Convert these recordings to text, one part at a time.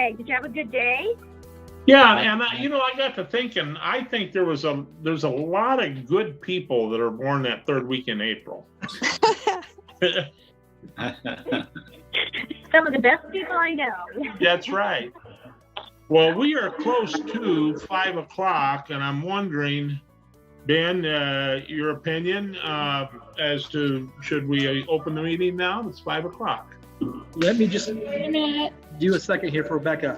Okay, did you have a good day? Yeah, and I got to thinking. I think there's a lot of good people that are born that third week in April. Some of the best people I know. That's right. Well, we are close to 5 o'clock, and I'm wondering, Ben, your opinion as to should we open the meeting now? It's 5 o'clock. Let me just do a second here for Rebecca.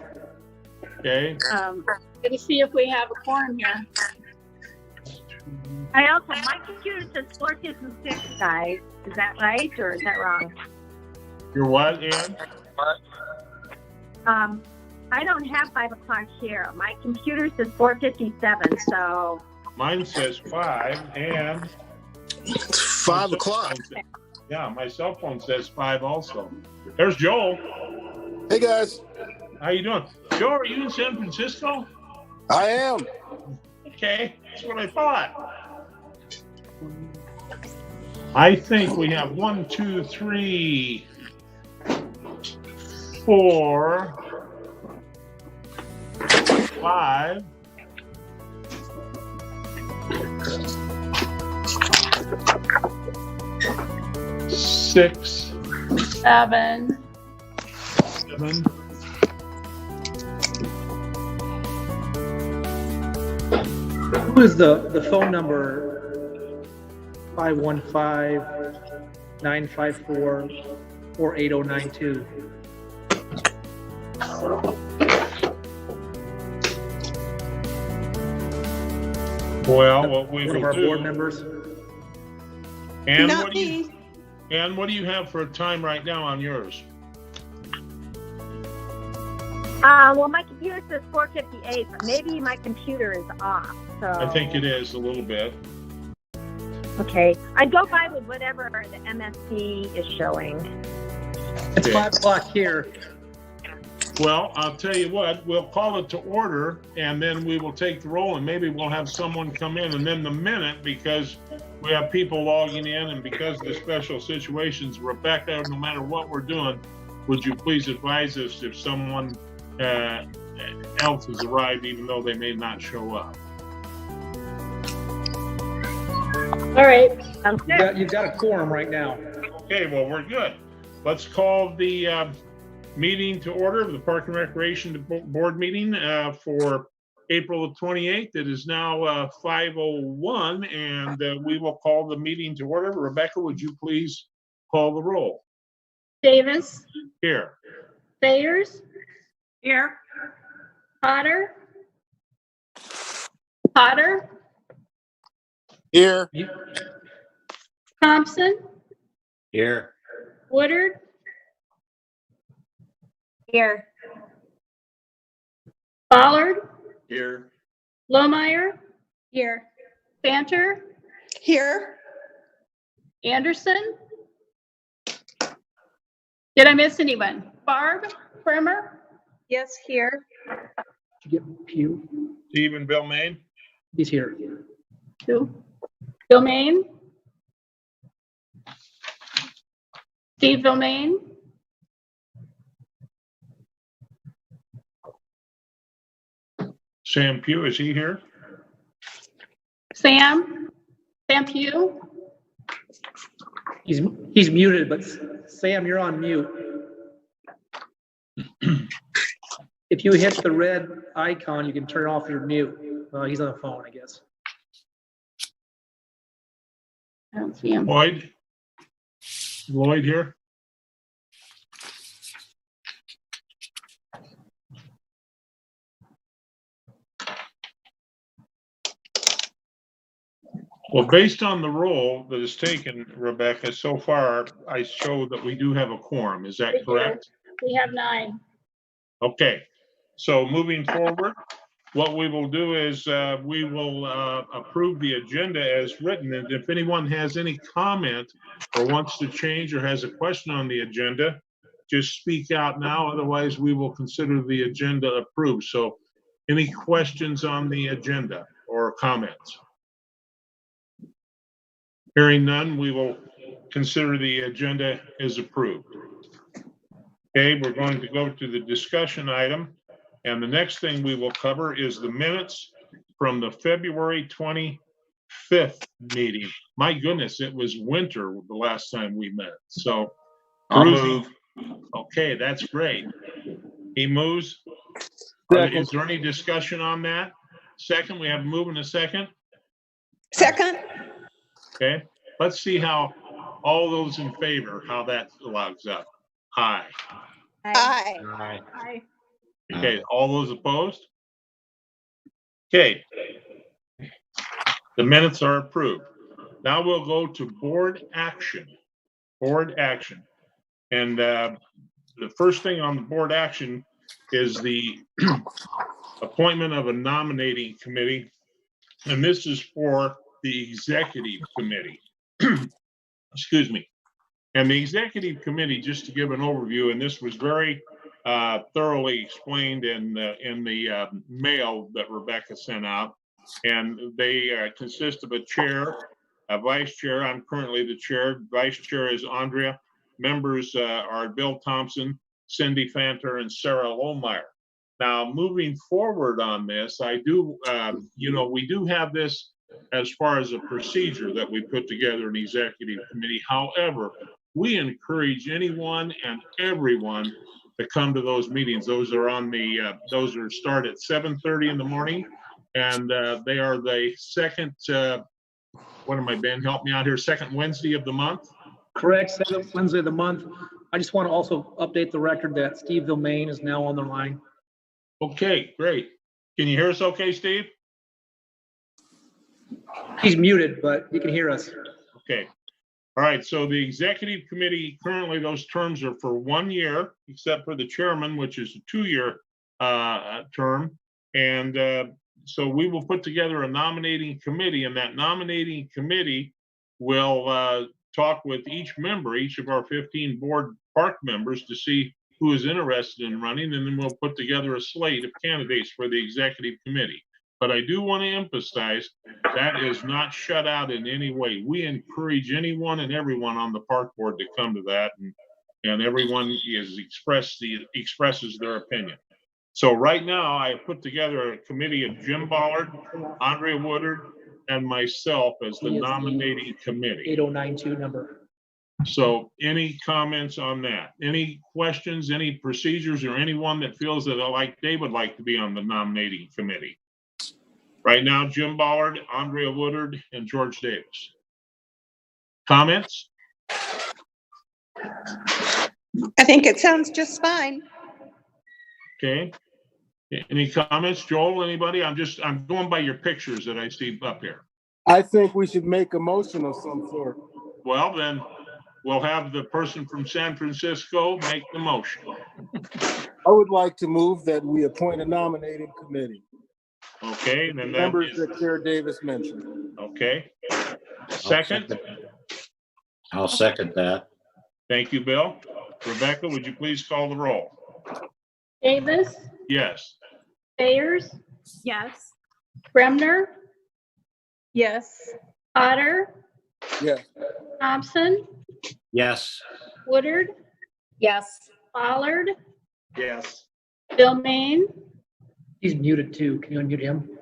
Okay. Gonna see if we have a quorum here. My computer says 4:56, guys. Is that right or is that wrong? You're what, Ann? I don't have 5 o'clock here. My computer says 4:57, so. Mine says 5, and It's 5 o'clock. Yeah, my cell phone says 5 also. There's Joel. Hey guys, How you doing? Joe, are you in San Francisco? I am. Okay, that's what I thought. I think we have 1, 2, 3, 4, 5. Six, 7. 7. Who is the phone number? 515-954-48092. Well, what we One of will our board do. members. And Not what do you? me. And what do you have for a time right now on yours? Well, my computer says 4:58, but maybe my computer is off. So. I think it is a little bit. Okay, I'd go by with whatever the MSC is showing. It's Okay. 5 o'clock here. Well, I'll tell you what, we'll call it to order and then we will take the roll and maybe we'll have someone come in and then the minute, because we have people logging in and because of the special situations, Rebecca, no matter what we're doing, would you please advise us if someone else has arrived even though they may not show up? All right. Sounds good. You've got a quorum right now. Okay, well, we're good. Let's call the meeting to order of the Park and Recreation Board meeting for April the 28th. It is now 5:01 and we will call the meeting to order. Rebecca, would you please call the roll? Davis, Here. Sayers, Here. Potter, Here. Thompson, Here. Woodard, Here. Ballard, Here. Lohmeyer, here, Banter, Here. Anderson. Did I miss anyone? Barb, Bremer, Yes, here. Did you get Pew? Steve and Bill Main. He's here. who? Vilmain, Steve Vilmain, Sam Pugh, is he here? Sam Pugh, He's muted, but Sam, you're on mute. If you hit the red icon, you can turn off your mute. He's on the phone, I guess. I don't see him. Lloyd? Lloyd here? Well, based on the roll that is taken, Rebecca, so far, I show that we do have a quorum. Is that We do. correct? We have 9. Okay, so moving forward, what we will do is we will approve the agenda as written. And if anyone has any comment or wants to change or has a question on the agenda, just speak out now. Otherwise, we will consider the agenda approved. So any questions on the agenda or comments? Hearing none, we will consider the agenda as approved. Okay, we're going to go to the discussion item. And the next thing we will cover is the minutes from the February 25th meeting. My goodness, it was winter the last time we met. So, I'll perusing- move. okay, that's great. He moves. Second. Is there any discussion on that? Second, we have a move and a second. Second. Okay, let's see how all those in favor, how that logs up. Aye. Aye. Aye. Aye. Okay, all those opposed? Okay. The minutes are approved. Now we'll go to board action. Board action. And the first thing on the board action is the appointment of a nominating committee. And this is for the executive committee. Excuse me. And the executive committee, just to give an overview, and this was very thoroughly explained in the mail that Rebecca sent out. And they consist of a chair, a vice chair. I'm currently the chair. Vice chair is Andrea. Members are Bill Thompson, Cindy Fanter, and Sarah Lohmeyer. Now, moving forward on this, I do, we do have this as far as a procedure that we put together in the executive committee. However, we encourage anyone and everyone to come to those meetings. Those are start at 7:30 in the morning, and they are the second, Ben, help me out here, second Wednesday of the month. Correct, second Wednesday of the month. I just want to also update the record that Steve Vilmain is now on the line. Okay, great. Can you hear us okay, Steve? He's muted, but he can hear us. Okay. All right, so the executive committee, currently those terms are for 1 year, except for the chairman, which is a 2-year term. And so we will put together a nominating committee, and that nominating committee will talk with each member, each of our 15 board park members, to see who is interested in running, and then we'll put together a slate of candidates for the executive committee. But I do want to emphasize that is not shut out in any way. We encourage anyone and everyone on the park board to come to that, and everyone expresses their opinion. So right now, I put together a committee of Jim Ballard, Andrea Woodard, and myself as the nominating committee. 8092 number. So any comments on that? Any questions, any procedures, or anyone that feels that they would like to be on the nominating committee? Right now, Jim Ballard, Andrea Woodard, and George Davis. Comments? I think it sounds just fine. Okay. Any comments, Joel, anybody? I'm going by your pictures that I see up here. I think we should make a motion of some sort. Well, then we'll have the person from San Francisco make the motion. I would like to move that we appoint a nominating committee. Okay, and then that Members is, that Chair Davis mentioned. okay. Second, I'll second that. thank you, Bill. Rebecca, would you please call the roll? Davis, Yes. Bayers, Yes. Bremner, Yes. Otter, Yes. Thompson, Yes. Woodard, Yes. Ballard, Yes. Vilmain, He's muted too. Can you unmute him?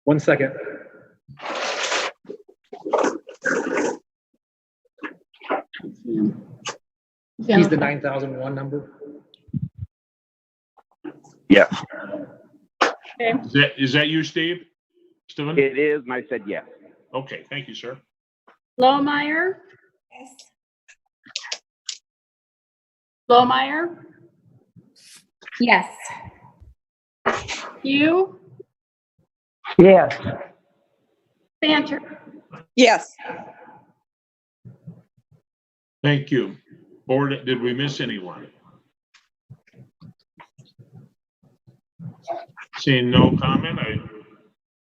1 second. He's the 9001 number. Yes, okay. Is that you, Steve? Stephen? it is, and I said yes. Okay, thank you, sir. Lohmeyer, Yes. Lohmeyer, Yes. Hugh, Yes. Banter. Yes. Thank you. Board, did we miss anyone? Seeing no comment,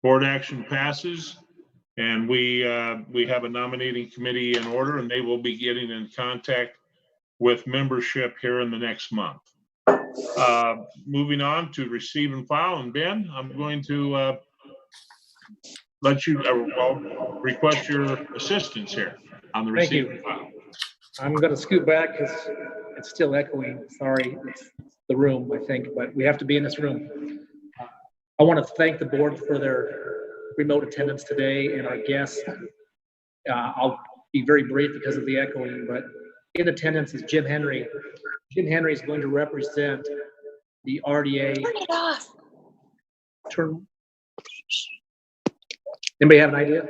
board action passes, and we have a nominating committee in order, and they will be getting in contact with membership here in the next month. Moving on to receive and file, and Ben, I'm going to let you request your assistance here on the Thank receive you. and file. I'm going to scoot back because it's still echoing. Sorry, it's the room, I think, but we have to be in this room. I want to thank the board for their remote attendance today and our guests. I'll be very brief because of the echoing, but in attendance is Jim Henry. Jim Henry is going to represent the RDA. Turn it off. Anybody have an idea?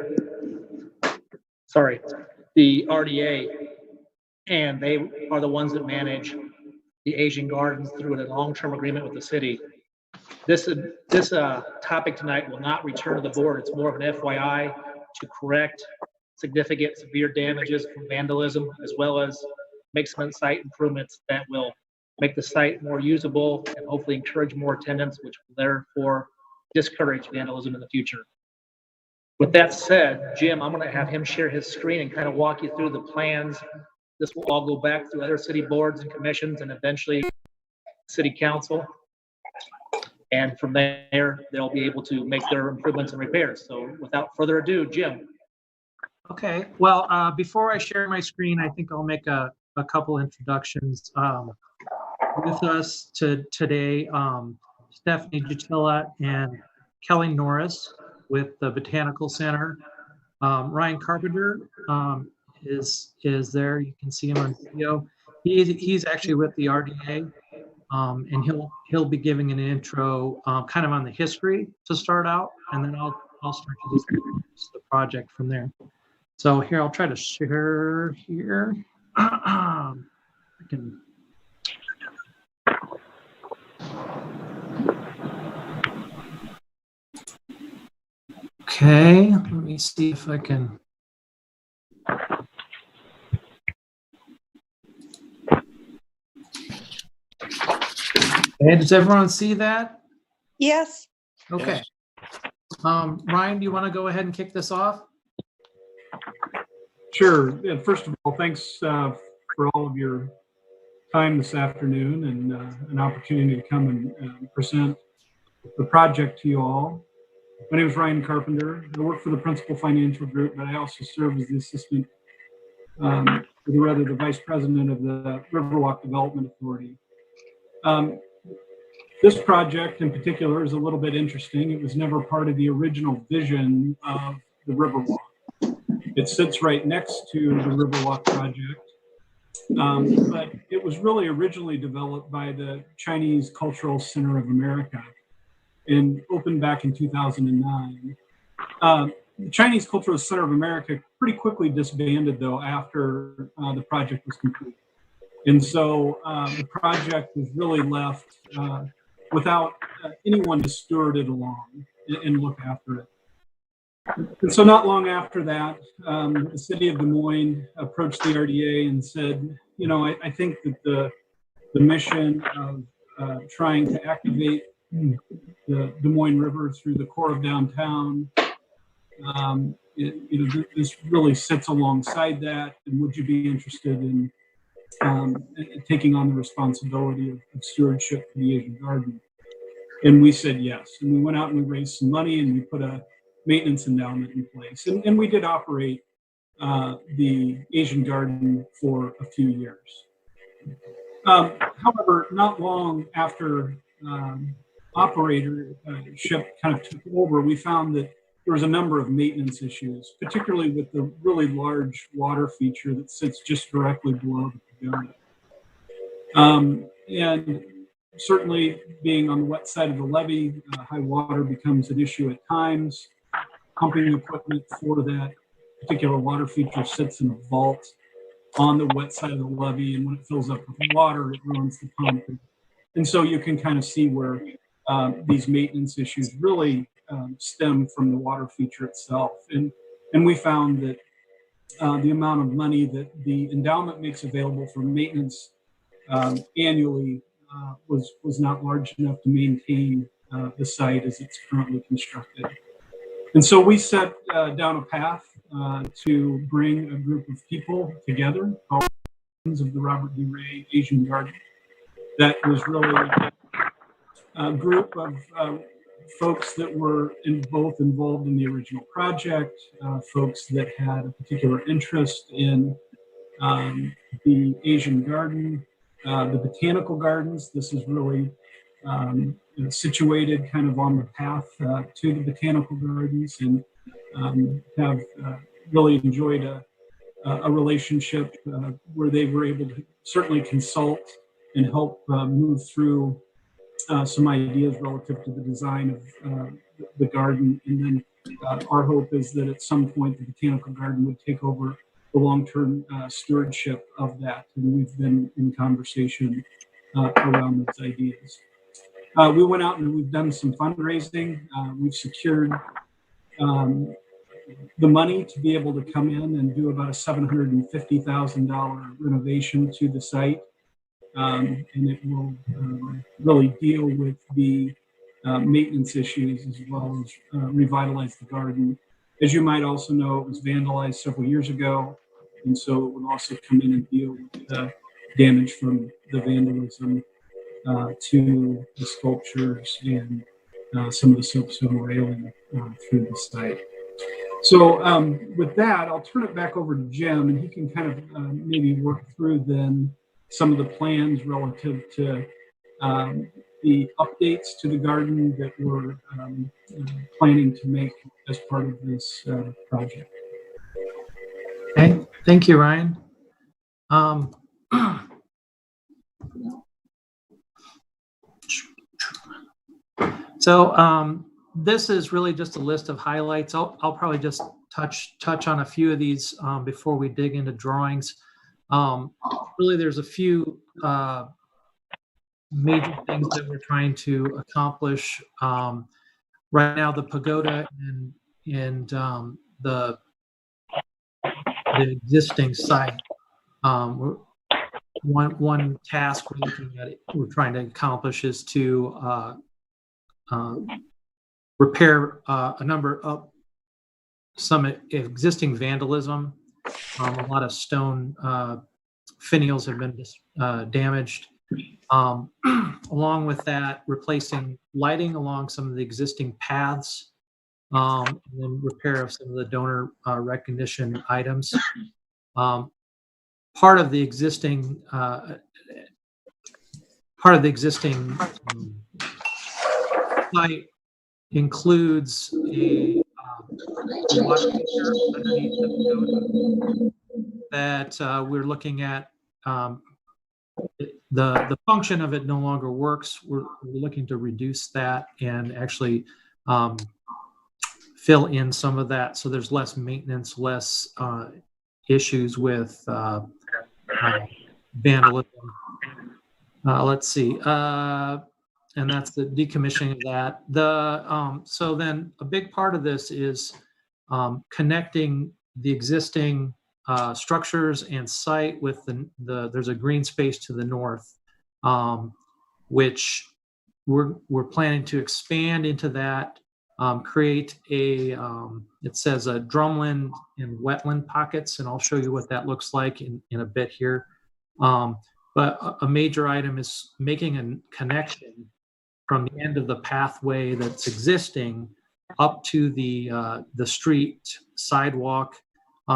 Sorry, the RDA, and they are the ones that manage the Asian Gardens through a long-term agreement with the city. This topic tonight will not return to the board. It's more of an FYI to correct significant severe damages from vandalism, as well as make some site improvements that will make the site more usable and hopefully encourage more attendance, which will therefore discourage vandalism in the future. With that said, Jim, I'm going to have him share his screen and kind of walk you through the plans. This will all go back through other city boards and commissions and eventually city council. And from there, they'll be able to make their improvements and repairs. So without further ado, Jim. Okay, well, before I share my screen, I think I'll make a couple introductions. With us today, Stephanie Jutilla and Kelly Norris with the Botanical Center. Ryan Carpenter is there. You can see him on video. He's actually with the RDA, and he'll be giving an intro kind of on the history to start out, and then I'll start to discuss the project from there. So here, I'll try to share here. I can. Okay, let me see if I can. Okay, does everyone see that? Yes. Okay. Ryan, do you want to go ahead and kick this off? Sure. Yeah, first of all, thanks for all of your time this afternoon and an opportunity to come and present the project to you all. My name is Ryan Carpenter. I work for the Principal Financial Group, but I also serve as the assistant, the vice president of the Riverwalk Development Authority. This project in particular is a little bit interesting. It was never part of the original vision of the Riverwalk. It sits right next to the Riverwalk project, but it was really originally developed by the Chinese Cultural Center of America and opened back in 2009. The Chinese Cultural Center of America pretty quickly disbanded, though, after the project was complete. And so the project was really left without anyone to steward it along and look after it. And so not long after that, the city of Des Moines approached the RDA and said, you know, I think that the mission of trying to activate the Des Moines River through the core of downtown, this really sits alongside that. And would you be interested in taking on the responsibility of stewardship for the Asian Garden? And we said yes. And we went out and we raised some money and we put a maintenance endowment in place. And we did operate the Asian Garden for a few years. However, not long after operatorship kind of took over, we found that there was a number of maintenance issues, particularly with the really large water feature that sits just directly below the pagoda. And certainly being on the wet side of the levee, high water becomes an issue at times. Pumping equipment for that particular water feature sits in a vault on the wet side of the levee, and when it fills up with water, it ruins the pump. And so you can kind of see where these maintenance issues really stem from the water feature itself. And we found that the amount of money that the endowment makes available for maintenance annually was not large enough to maintain the site as it's currently constructed. And so we set down a path to bring a group of people together, called Friends of the Robert D. Ray Asian Garden. That was really a group of folks that were both involved in the original project, folks that had a particular interest in the Asian garden, the botanical gardens. This is really situated kind of on the path to the botanical gardens, and have really enjoyed a relationship where they were able to certainly consult and help move through some ideas relative to the design of the garden. And then our hope is that at some point the botanical garden would take over the long-term stewardship of that. And we've been in conversation around those ideas. We went out and we've done some fundraising. We've secured the money to be able to come in and do about a $750,000 renovation to the site. And it will really deal with the maintenance issues as well as revitalize the garden. As you might also know, it was vandalized several years ago, and so it will also come in and deal with the damage from the vandalism to the sculptures and some of the soapstone railing through the site. So with that, I'll turn it back over to Jim, and he can kind of maybe work through then some of the plans relative to the updates to the garden that we're planning to make as part of this project. Okay, thank you, Ryan. So this is really just a list of highlights. I'll probably just touch on a few of these before we dig into drawings. Really, there's a few major things that we're trying to accomplish. Right now, the pagoda and the existing site. One task we're trying to accomplish is to repair a number of some existing vandalism. A lot of stone finials have been damaged. Along with that, replacing lighting along some of the existing paths, and then repair of some of the donor recognition items. Part of the existing site includes a water feature underneath the pagoda that we're looking at. The function of it no longer works. We're looking to reduce that and actually fill in some of that so there's less maintenance, less issues with vandalism. Let's see. And that's the decommissioning of that. So then a big part of this is connecting the existing structures and site with there's a green space to the north, which we're planning to expand into that, create it says a drumlin and wetland pockets, and I'll show you what that looks like in a bit here. But a major item is making a connection from the end of the pathway that's existing up to the street sidewalk,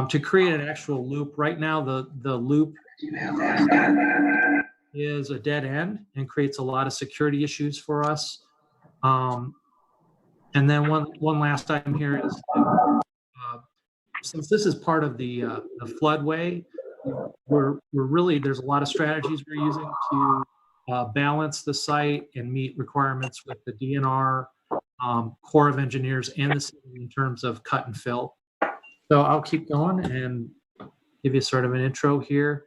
to create an actual loop. Right now, the loop is a dead end and creates a lot of security issues for us. And then one last item here is, since this is part of the floodway, we're really, there's a lot of strategies we're using to balance the site and meet requirements with the DNR, Corps of Engineers, and the city in terms of cut and fill. So I'll keep going and give you sort of an intro here.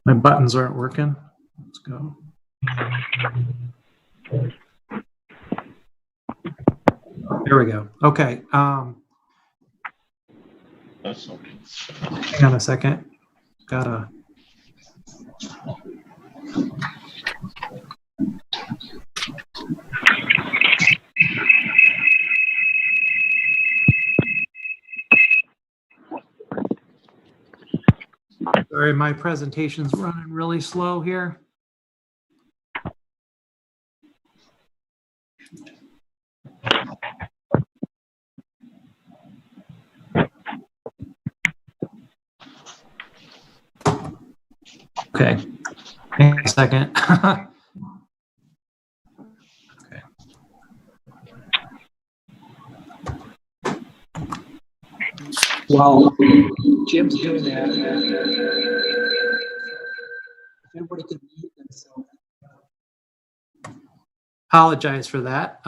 My buttons aren't working. Let's go. There we go. Okay. That's okay. Hang on a second. Gotta. Sorry, my presentation's running really slow here. Okay. Hang on a second. Okay. While Jim's doing that, if everybody could mute themselves. Apologize for that.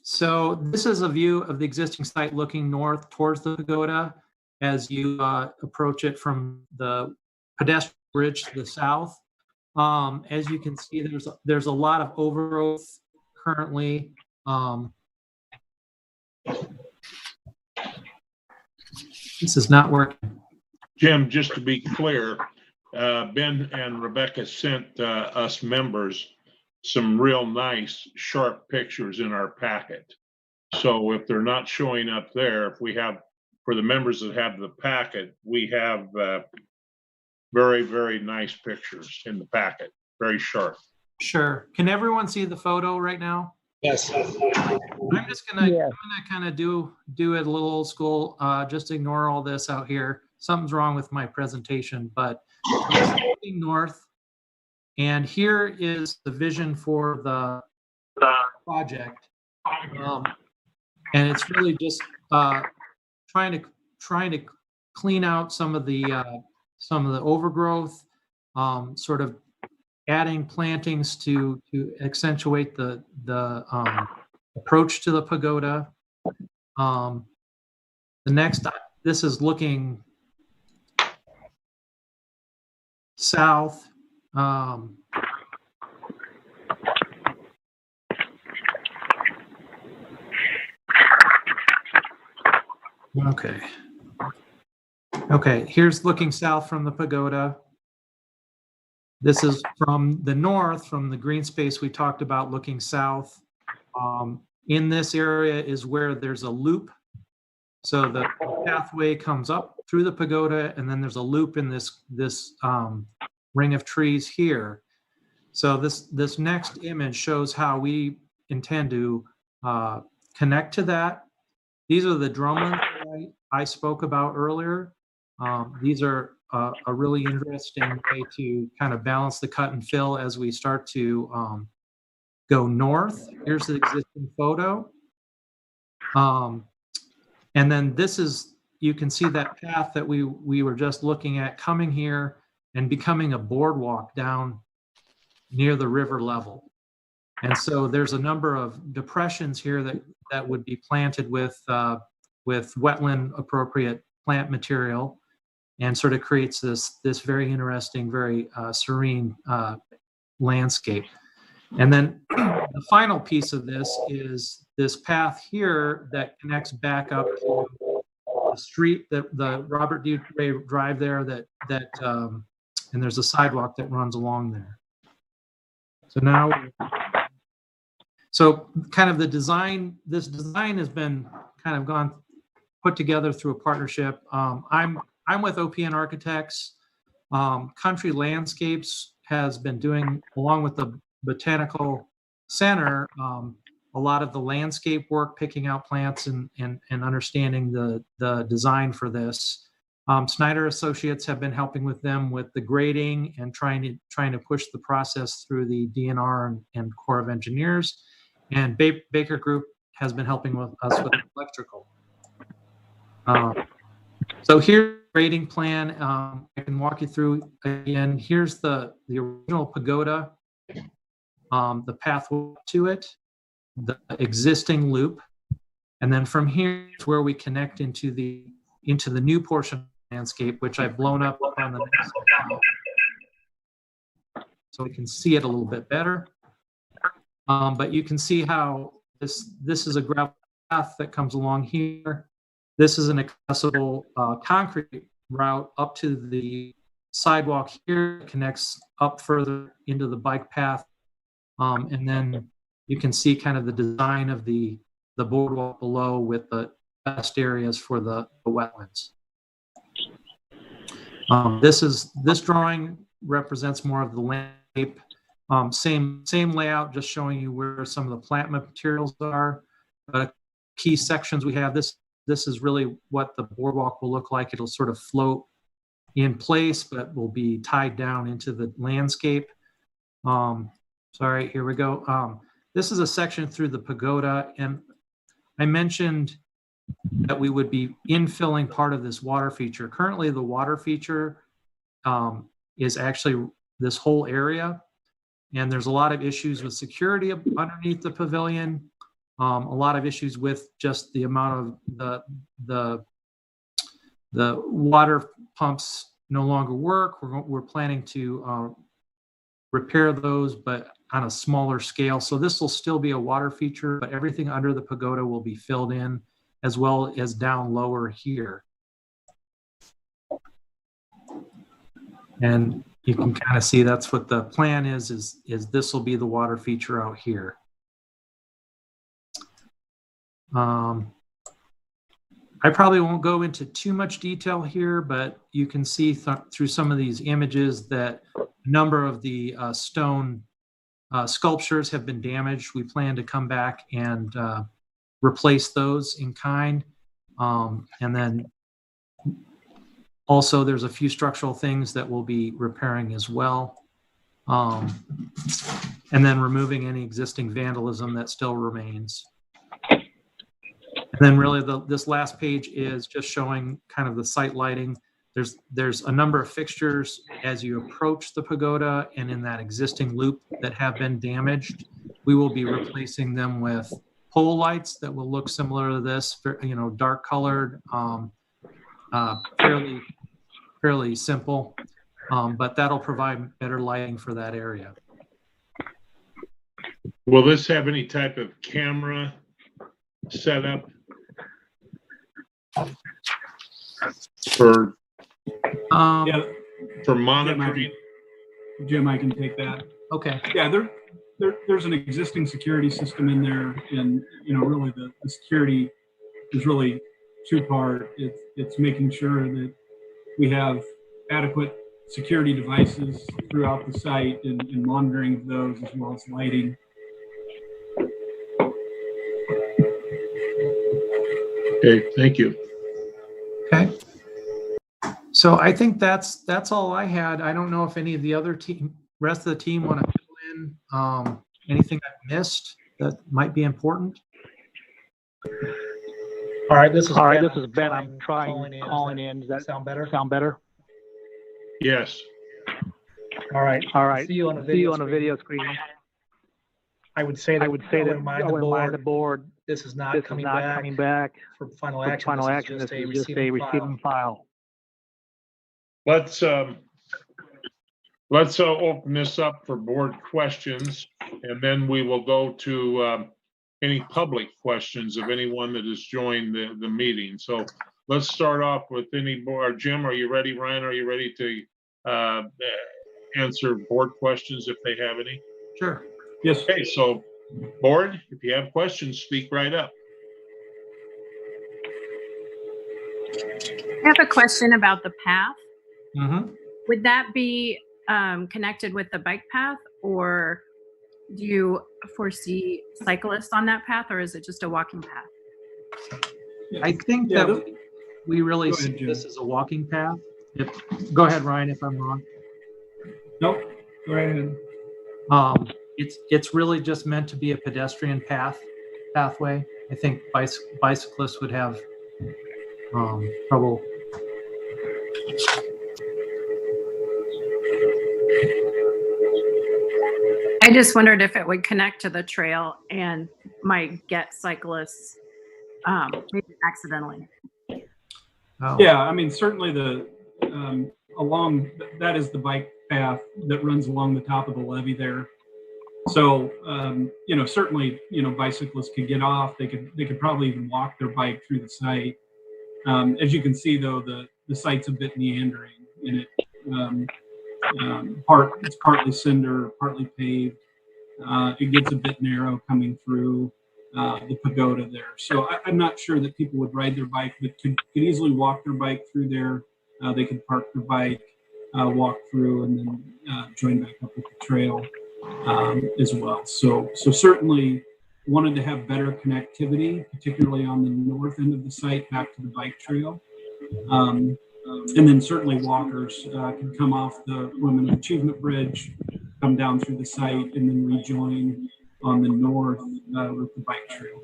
So this is a view of the existing site looking north towards the pagoda as you approach it from the pedestrian bridge to the south. As you can see, there's a lot of overgrowth currently. This is not working. Jim, just to be clear, Ben and Rebecca sent us members some real nice, sharp pictures in our packet. So if they're not showing up there, if we have, for the members that have the packet, we have very, very nice pictures in the packet, very sharp. Sure. Can everyone see the photo right now? Yes. I'm just gonna, Yes. I'm gonna kind of do it a little old school. Just ignore all this out here. Something's wrong with my presentation, but looking north, and here is the vision for the project, and it's really just trying to clean out some of the overgrowth, sort of adding plantings to accentuate the approach to the pagoda. The next, this is looking south. Okay, here's looking south from the pagoda. This is from the north, from the green space we talked about, looking south. In this area is where there's a loop. So the pathway comes up through the pagoda, and then there's a loop in this ring of trees here. So this next image shows how we intend to connect to that. These are the drumlins that I spoke about earlier. These are a really interesting way to kind of balance the cut and fill as we start to go north. Here's the existing photo. And then this is, you can see that path that we were just looking at coming here and becoming a boardwalk down near the river level. And so there's a number of depressions here that would be planted with wetland appropriate plant material, and sort of creates this very interesting, very serene landscape. And then the final piece of this is this path here that connects back up to the street, the Robert D. Ray Drive there, and there's a sidewalk that runs along there. So now, so kind of the design, this design has been kind of put together through a partnership. I'm with OPN Architects. Country Landscapes has been doing, along with the Botanical Center, a lot of the landscape work, picking out plants and understanding the design for this. Snyder Associates have been helping with them with the grading and trying to push the process through the DNR and Corps of Engineers. And Baker Group has been helping with us with electrical. So here's the grading plan. I can walk you through again. Here's the original pagoda, the pathway to it, the existing loop, and then from here is where we connect into the new portion of the landscape, which I've blown up on the next slide, so we can see it a little bit better. But you can see how this is a gravel path that comes along here. This is an accessible concrete route up to the sidewalk here, connects up further into the bike path. And then you can see kind of the design of the boardwalk below with the best areas for the wetlands. This drawing represents more of the landscape. Same layout, just showing you where some of the plant materials are. Key sections we have, this is really what the boardwalk will look like. It'll sort of float in place, but will be tied down into the landscape. Sorry, here we go. This is a section through the pagoda, and I mentioned that we would be infilling part of this water feature. Currently, the water feature is actually this whole area, and there's a lot of issues with security underneath the pavilion, a lot of issues with just the amount of the water pumps no longer work. We're planning to repair those, but on a smaller scale. So this will still be a water feature, but everything under the pagoda will be filled in, as well as down lower here. And you can kind of see that's what the plan is this will be the water feature out here. I probably won't go into too much detail here, but you can see through some of these images that a number of the stone sculptures have been damaged. We plan to come back and replace those in kind. And then also there's a few structural things that we'll be repairing as well. And then removing any existing vandalism that still remains. And then really this last page is just showing kind of the site lighting. There's a number of fixtures as you approach the pagoda and in that existing loop that have been damaged. We will be replacing them with pole lights that will look similar to this, dark colored, fairly simple, but that'll provide better lighting for that area. Will this have any type of camera setup for monitoring? Jim, I can take that. Okay. Yeah, there's an existing security system in there, and really the security is really two-part. It's making sure that we have adequate security devices throughout the site and monitoring of those, as well as lighting. Okay, thank you. Okay. So I think that's all I had. I don't know if any of the other rest of the team want to fill in anything I missed that might be important. All right, this is Ben. I'm calling in. Does that sound better? Yes. All right. See you on a video screen. I would say that remind the board this is not coming back for final action. This is just a receiving file. Let's open this up for board questions, and then we will go to any public questions of anyone that has joined the meeting. So let's start off with any board. Jim, are you ready? Ryan, are you ready to answer board questions if they have any? Sure. Yes. Okay, so board, if you have questions, speak right up. I have a question about the path. Mm-hmm. Would that be connected with the bike path, or do you foresee cyclists on that path, or is it just a walking path? I think that we really see this as a walking path. Go ahead, Ryan, if I'm wrong. Nope, go ahead. It's really just meant to be a pedestrian pathway. I think bicyclists would have trouble. I just wondered if it would connect to the trail and might get cyclists maybe accidentally. Oh. Yeah, I mean, certainly that is the bike path that runs along the top of the levee there. So, certainly, bicyclists could get off. They could probably even walk their bike through the site. As you can see, though, the site's a bit meandering, and it's partly cinder, partly paved. It gets a bit narrow coming through the pagoda there. So I'm not sure that people would ride their bike, but could easily walk their bike through there. They could park their bike, walk through, and then join back up with the trail as well. So certainly wanted to have better connectivity, particularly on the north end of the site back to the bike trail. And then certainly walkers can come off the Women of Achievement Bridge, come down through the site, and then rejoin on the north with the bike trail.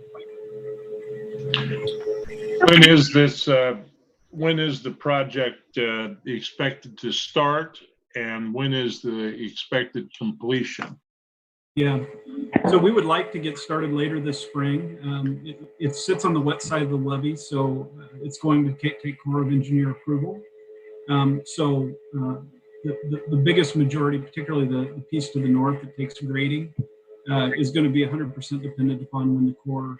When is the project expected to start, and when is the expected completion? Yeah, so we would like to get started later this spring. It sits on the wet side of the levee, so it's going to take Corps of Engineer approval. The biggest majority, particularly the piece to the north that takes grading, is going to be 100% dependent upon when the Corps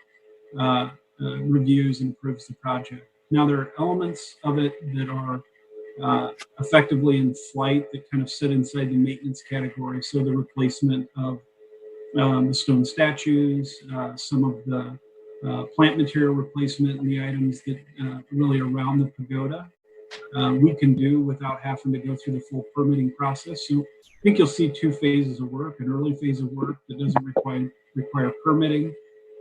reviews and approves the project. Now, there are elements of it that are effectively in flight that kind of sit inside the maintenance category. So the replacement of the stone statues, some of the plant material replacement, and the items that really around the pagoda we can do without having to go through the full permitting process. So I think you'll see two phases of work: an early phase of work that doesn't require permitting.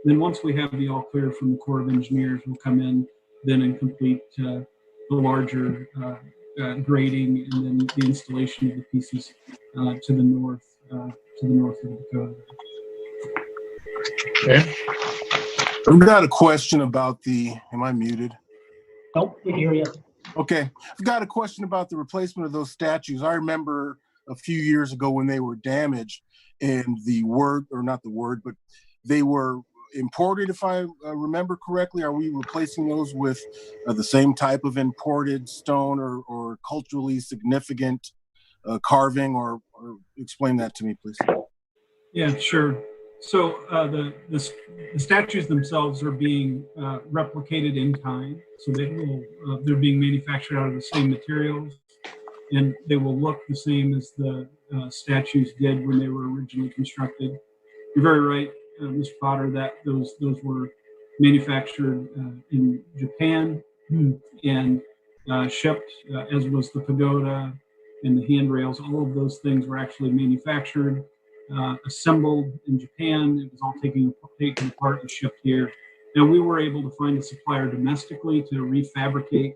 Then once we have the all clear from the Corps of Engineers, we'll come in then and complete the larger grading and then the installation of the pieces to the north of the pagoda. Okay. I've got a question about am I muted? Nope, we hear you. Okay. I've got a question about the replacement of those statues. I remember a few years ago when they were damaged and but they were imported, if I remember correctly. Are we replacing those with the same type of imported stone or culturally significant carving, or explain that to me, please? Yeah, sure. So the statues themselves are being replicated in kind. So they're being manufactured out of the same materials, and they will look the same as the statues did when they were originally constructed. You're very right, Mr. Potter, that those were manufactured in Japan and shipped, as was the pagoda and the handrails. All of those things were actually manufactured, assembled in Japan. It was all taken apart and shipped here. Now, we were able to find a supplier domestically to refabricate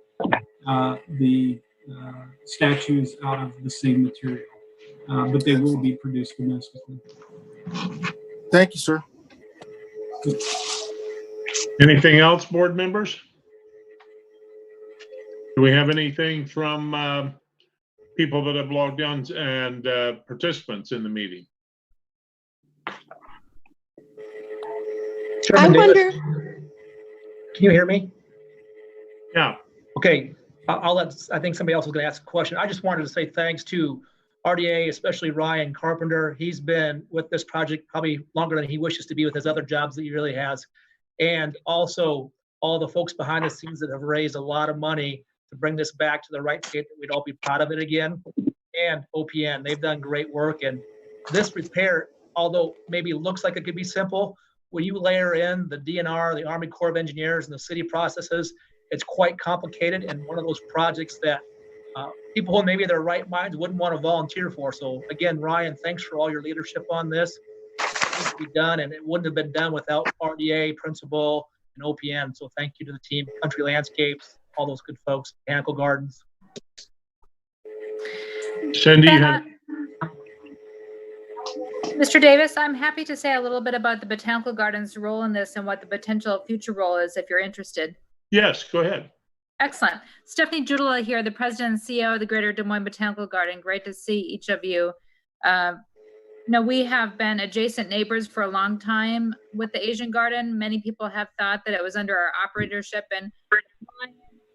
the statues out of the same material, but they will be produced domestically. Thank you, sir. Anything else, board members? Do we have anything from people that have logged on and participants in the meeting? Chairman Davis, can you hear me? Yeah. Okay, I think somebody else was going to ask a question. I just wanted to say thanks to RDA, especially Ryan Carpenter. He's been with this project probably longer than he wishes to be with his other jobs that he really has. And also all the folks behind the scenes that have raised a lot of money to bring this back to the right state that we'd all be proud of it again. And OPN, they've done great work. And this repair, although maybe looks like it could be simple, when you layer in the DNR, the Army Corps of Engineers, and the city processes, it's quite complicated and one of those projects that people who maybe in their right minds wouldn't want to volunteer for. So again, Ryan, thanks for all your leadership on this. It needs to be done, and it wouldn't have been done without RDA, Principal, and OPN. So thank you to the team, Country Landscapes, all those good folks, Botanical Gardens. Cindy, Mr. Davis, I'm happy to say a little bit about the Botanical Gardens' role in this and what the potential future role is if you're interested. Yes, go ahead. Excellent. Stephanie Judula here, the president and CEO of the Greater Des Moines Botanical Garden. Great to see each of you. We have been adjacent neighbors for a long time with the Asian Garden. Many people have thought that it was under our operatorship, and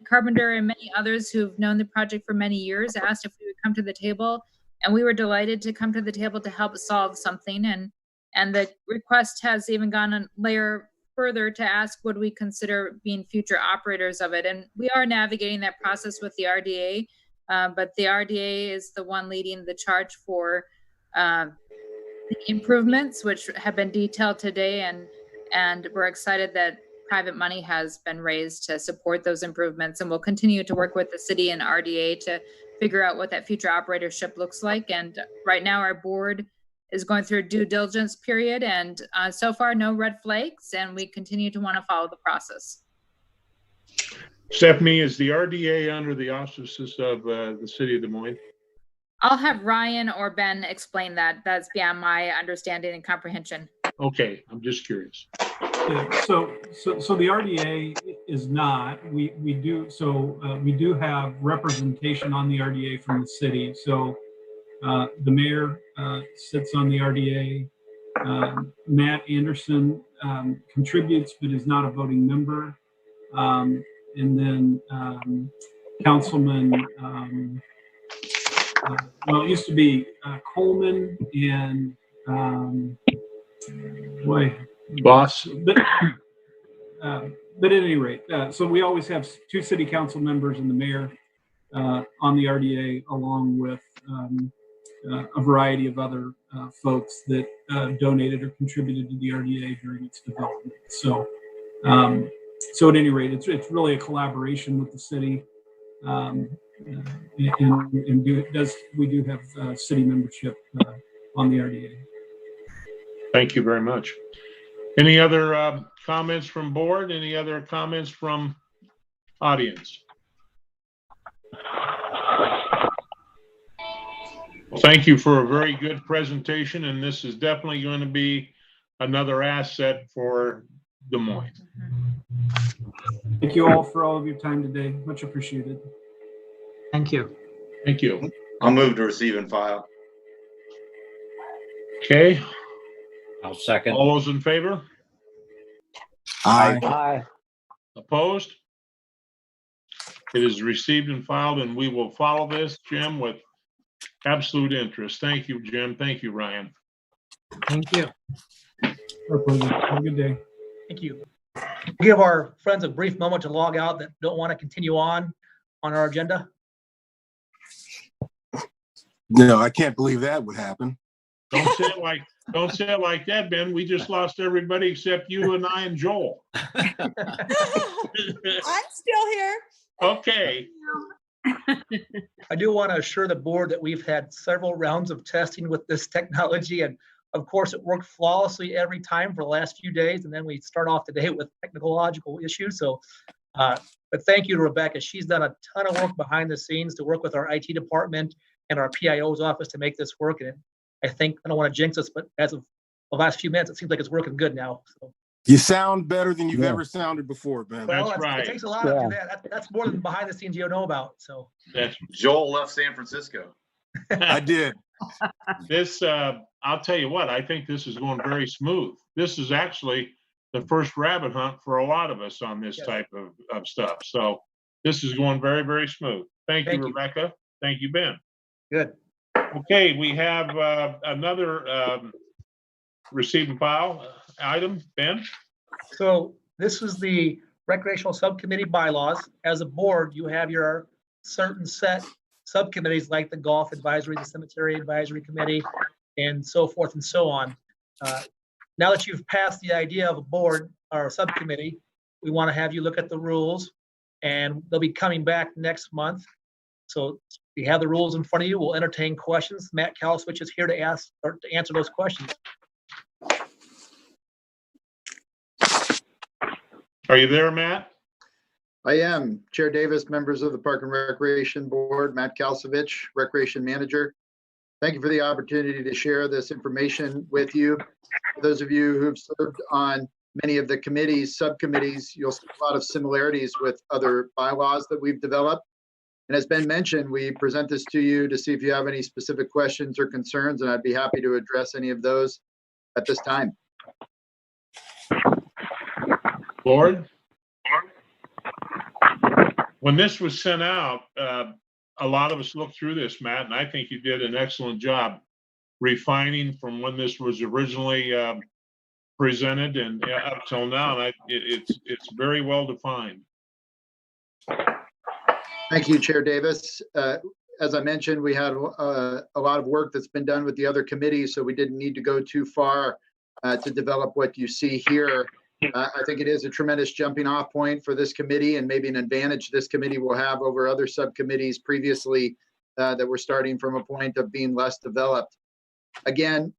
Carpenter and many others who've known the project for many years asked if we would come to the table, and we were delighted to come to the table to help solve something. And the request has even gone a layer further to ask, would we consider being future operators of it? And we are navigating that process with the RDA, but the RDA is the one leading the charge for the improvements, which have been detailed today. And we're excited that private money has been raised to support those improvements. And we'll continue to work with the city and RDA to figure out what that future operatorship looks like. And right now our board is going through a due diligence period, and so far no red flags, and we continue to want to follow the process. Stephanie, is the RDA under the auspices of the city of Des Moines? I'll have Ryan or Ben explain that. That's beyond my understanding and comprehension. Okay, I'm just curious. Yeah, so the RDA is not. We do have representation on the RDA from the city. So the mayor sits on the RDA. Matt Anderson contributes but is not a voting member. And then Councilman, well, it used to be Coleman and Boss. But at any rate, so we always have 2 city council members and the mayor on the RDA, along with a variety of other folks that donated or contributed to the RDA during its development. So, so at any rate, it's really a collaboration with the city, and we do have city membership on the RDA. Thank you very much. Any other comments from board? Any other comments from audience? Well, thank you for a very good presentation, and this is definitely going to be another asset for Des Moines. Thank you all for all of your time today. Much appreciated. Thank you. Thank you. I'll move to receive and file. Okay. I'll second. All those in favor? Aye. Aye. Opposed? It is received and filed, and we will follow this, Jim, with absolute interest. Thank you, Jim. Thank you, Ryan. Thank you. Our pleasure. Have a good day. Thank you. Give our friends a brief moment to log out that don't want to continue on our agenda. No, I can't believe that would happen. Don't say it like that, Ben. We just lost everybody except you and I and Joel. I'm still here. Okay. I do want to assure the board that we've had several rounds of testing with this technology, and of course it worked flawlessly every time for the last few days, and then we start off today with technological issues. So but thank you to Rebecca. She's done a ton of work behind the scenes to work with our IT department and our PIO's office to make this work. And I think, I don't want to jinx us, but as of the last few minutes, it seems like it's working good now. So. You sound better than you've ever sounded before, Ben. Well, That's right. It takes a lot to do that. That's more than behind the scenes you don't know about. So That's Joel left San Francisco. I did. this. I'll tell you what. I think this is going very smooth. This is actually the first rabbit hunt for a lot of us on this type of stuff. So this is going very, very smooth. Thank you, Rebecca. Thank you, Ben. Good. Okay, we have another receive and file item, Ben. So this is the recreational subcommittee bylaws. As a board, you have your certain set subcommittees like the golf advisory, the cemetery advisory committee, and so forth and so on. Now that you've passed the idea of a board or a subcommittee, we want to have you look at the rules, and they'll be coming back next month. So we have the rules in front of you. We'll entertain questions. Matt Kalswich is here to ask or to answer those questions. Are you there, Matt? I am. Chair Davis, members of the Park and Recreation Board, Matt Kalsovich, Recreation Manager. Thank you for the opportunity to share this information with you. For those of you who've served on many of the committees, subcommittees, you'll see a lot of similarities with other bylaws that we've developed. And as Ben mentioned, we present this to you to see if you have any specific questions or concerns, and I'd be happy to address any of those at this time. Lord? When this was sent out, a lot of us looked through this, Matt, and I think you did an excellent job refining from when this was originally presented and up till now. And it's very well defined. Thank you, Chair Davis. As I mentioned, we had a lot of work that's been done with the other committees, so we didn't need to go too far to develop what you see here. I think it is a tremendous jumping off point for this committee, and maybe an advantage this committee will have over other subcommittees previously that were starting from a point of being less developed. Again,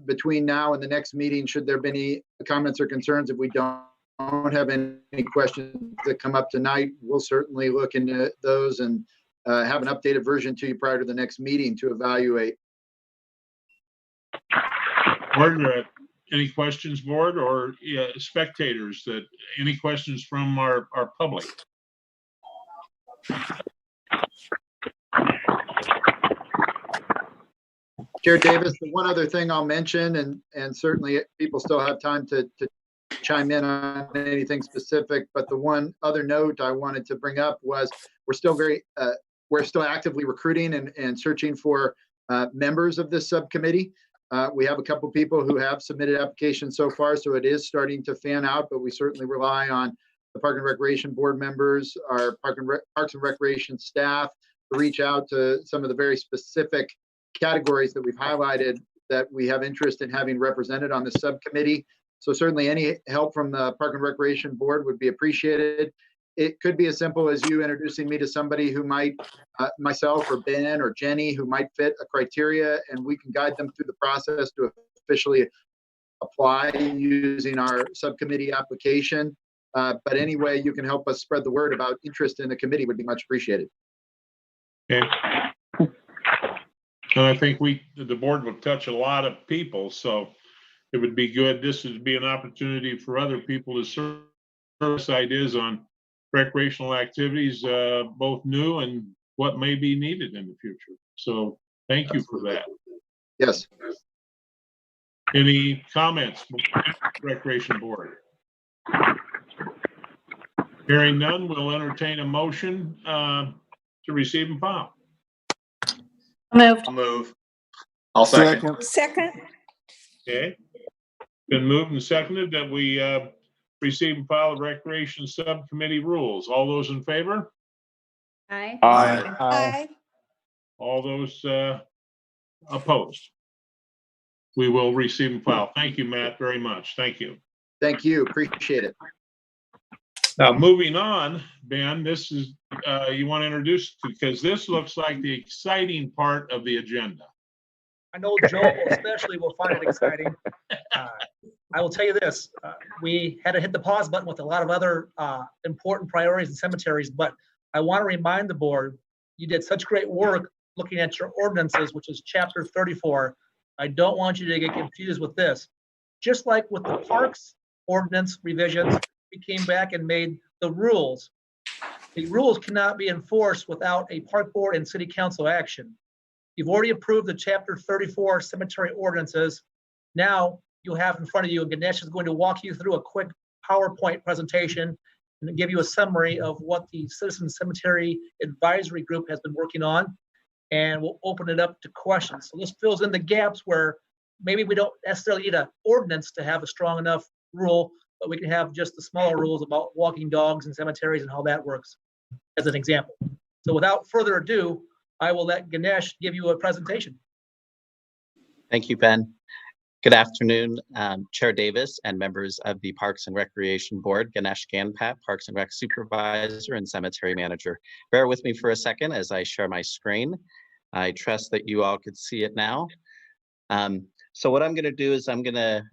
between now and the next meeting, should there be any comments or concerns, if we don't don't have any questions that come up tonight, we'll certainly look into those and have an updated version to you prior to the next meeting to evaluate. Board, any questions, board, or spectators? That any questions from our public? Chair Davis, the one other thing I'll mention, and certainly people still have time to chime in on anything specific, but the one other note I wanted to bring up was we're still actively recruiting and searching for members of this subcommittee. We have a couple people who have submitted applications so far, so it is starting to fan out, but we certainly rely on the Park and Recreation Board members, our Parks and Recreation staff to reach out to some of the very specific categories that we've highlighted that we have interest in having represented on the subcommittee. So certainly any help from the Park and Recreation Board would be appreciated. It could be as simple as you introducing me to somebody who might, myself or Ben or Jenny, who might fit a criteria, and we can guide them through the process to officially apply using our subcommittee application. But any way you can help us spread the word about interest in the committee would be much appreciated. Okay. And I think the board will touch a lot of people, so it would be good. This would be an opportunity for other people to service ideas on recreational activities, both new and what may be needed in the future. So thank you for that. Yes. Any comments from the Recreation Board? Hearing none, we'll entertain a motion to receive and file. Moved. I'll move. I'll second. Second. Okay. Been moved and seconded that we receive and file the Recreation Subcommittee rules. All those in favor? Aye. Aye. All those opposed? We will receive and file. Thank you, Matt, very much. Thank you. Thank you. Appreciate it. Now, moving on, Ben, this is, you want to introduce, because this looks like the exciting part of the agenda. I know Joe especially will find it exciting. I will tell you this, we had to hit the pause button with a lot of other important priorities and cemeteries, but I want to remind the board, you did such great work looking at your ordinances, which is chapter 34. I don't want you to get confused with this. Just like with the parks ordinance revisions, we came back and made the rules. The rules cannot be enforced without a park board and city council action. You've already approved the chapter 34 cemetery ordinances. Now you'll have in front of you, and Ganesh is going to walk you through a quick PowerPoint presentation and give you a summary of what the Citizen Cemetery Advisory Group has been working on. And we'll open it up to questions. So this fills in the gaps where maybe we don't necessarily need an ordinance to have a strong enough rule, but we can have just the smaller rules about walking dogs in cemeteries and how that works, as an example. So without further ado, I will let Ganesh give you a presentation. Thank you, Ben. Good afternoon, Chair Davis and members of the Parks and Recreation Board. Ganesh Ganpat, Parks and Rec Supervisor and Cemetery Manager. Bear with me for a second as I share my screen. I trust that you all could see it now. So what I'm going to do is I'm going to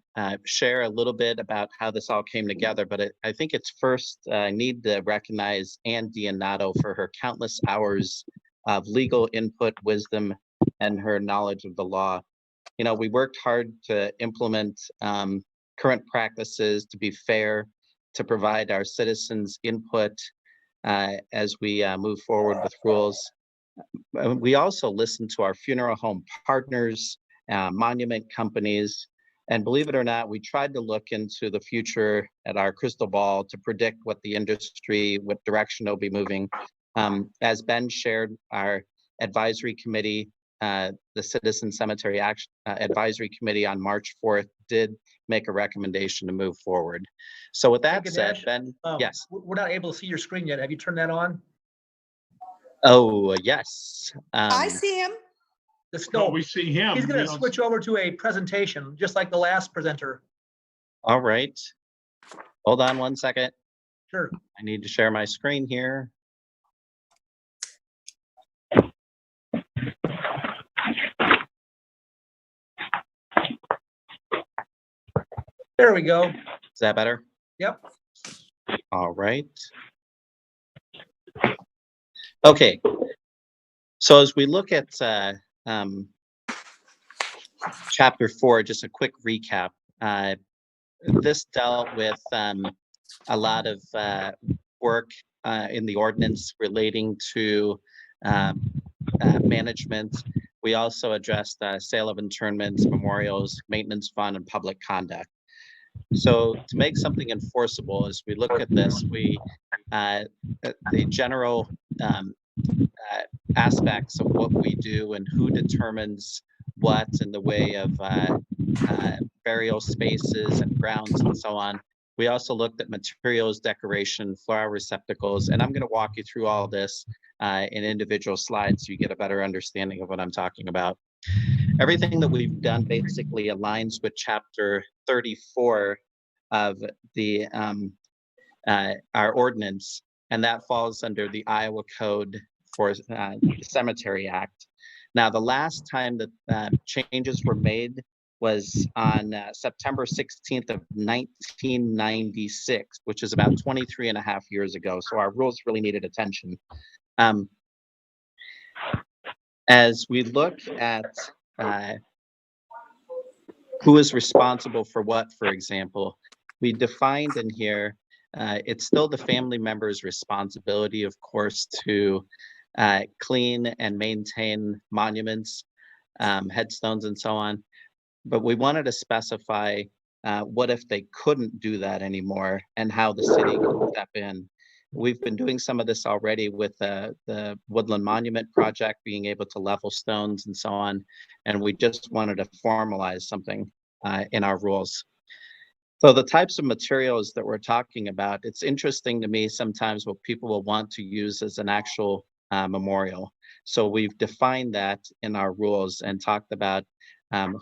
share a little bit about how this all came together, but I think it's first I need to recognize Ann Dionato for her countless hours of legal input, wisdom, and her knowledge of the law. You know, we worked hard to implement current practices, to be fair, to provide our citizens input as we move forward with rules. We also listened to our funeral home partners, monument companies, and believe it or not, we tried to look into the future at our crystal ball to predict what the industry, what direction it'll be moving. As Ben shared, our advisory committee, the Citizen Cemetery Advisory Committee on March 4th did make a recommendation to move forward. So with that said, Ben, yes. We're not able to see your screen yet. Have you turned that on? Oh, yes. I see him. No, we see him. He's going to switch over to a presentation, just like the last presenter. All right. Hold on one second. Sure. I need to share my screen here. There we go. Is that better? Yep. All right. Okay. So as we look at Chapter 4, just a quick recap. This dealt with a lot of work in the ordinance relating to management. We also addressed sale of internments, memorials, maintenance fund, and public conduct. So to make something enforceable, as we look at this, the general aspects of what we do and who determines what in the way of burial spaces and grounds and so on. We also looked at materials, decoration, flower receptacles, and I'm going to walk you through all this in individual slides so you get a better understanding of what I'm talking about. Everything that we've done basically aligns with Chapter 34 of the our ordinance, and that falls under the Iowa Code for the Cemetery Act. Now, the last time that changes were made was on September 16th of 1996, which is about 23 and a half years ago. So our rules really needed attention. As we look at who is responsible for what, for example, we defined in here, it's still the family member's responsibility, of course, to clean and maintain monuments, headstones, and so on. But we wanted to specify what if they couldn't do that anymore and how the city could step in. We've been doing some of this already with the Woodland Monument Project, being able to level stones and so on. And we just wanted to formalize something in our rules. So the types of materials that we're talking about, it's interesting to me sometimes what people will want to use as an actual memorial. So we've defined that in our rules and talked about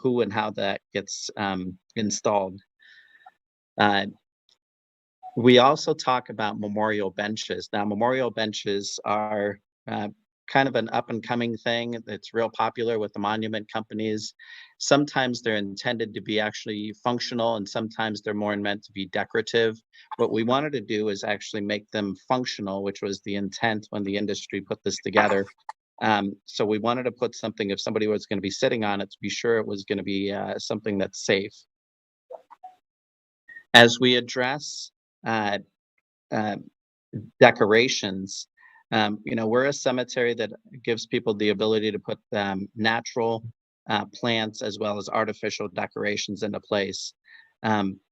who and how that gets installed. We also talk about memorial benches. Now, memorial benches are kind of an up and coming thing that's real popular with the monument companies. Sometimes they're intended to be actually functional, and sometimes they're more meant to be decorative. What we wanted to do is actually make them functional, which was the intent when the industry put this together. So we wanted to put something, if somebody was going to be sitting on it, to be sure it was going to be something that's safe. As we address decorations, we're a cemetery that gives people the ability to put natural plants as well as artificial decorations into place.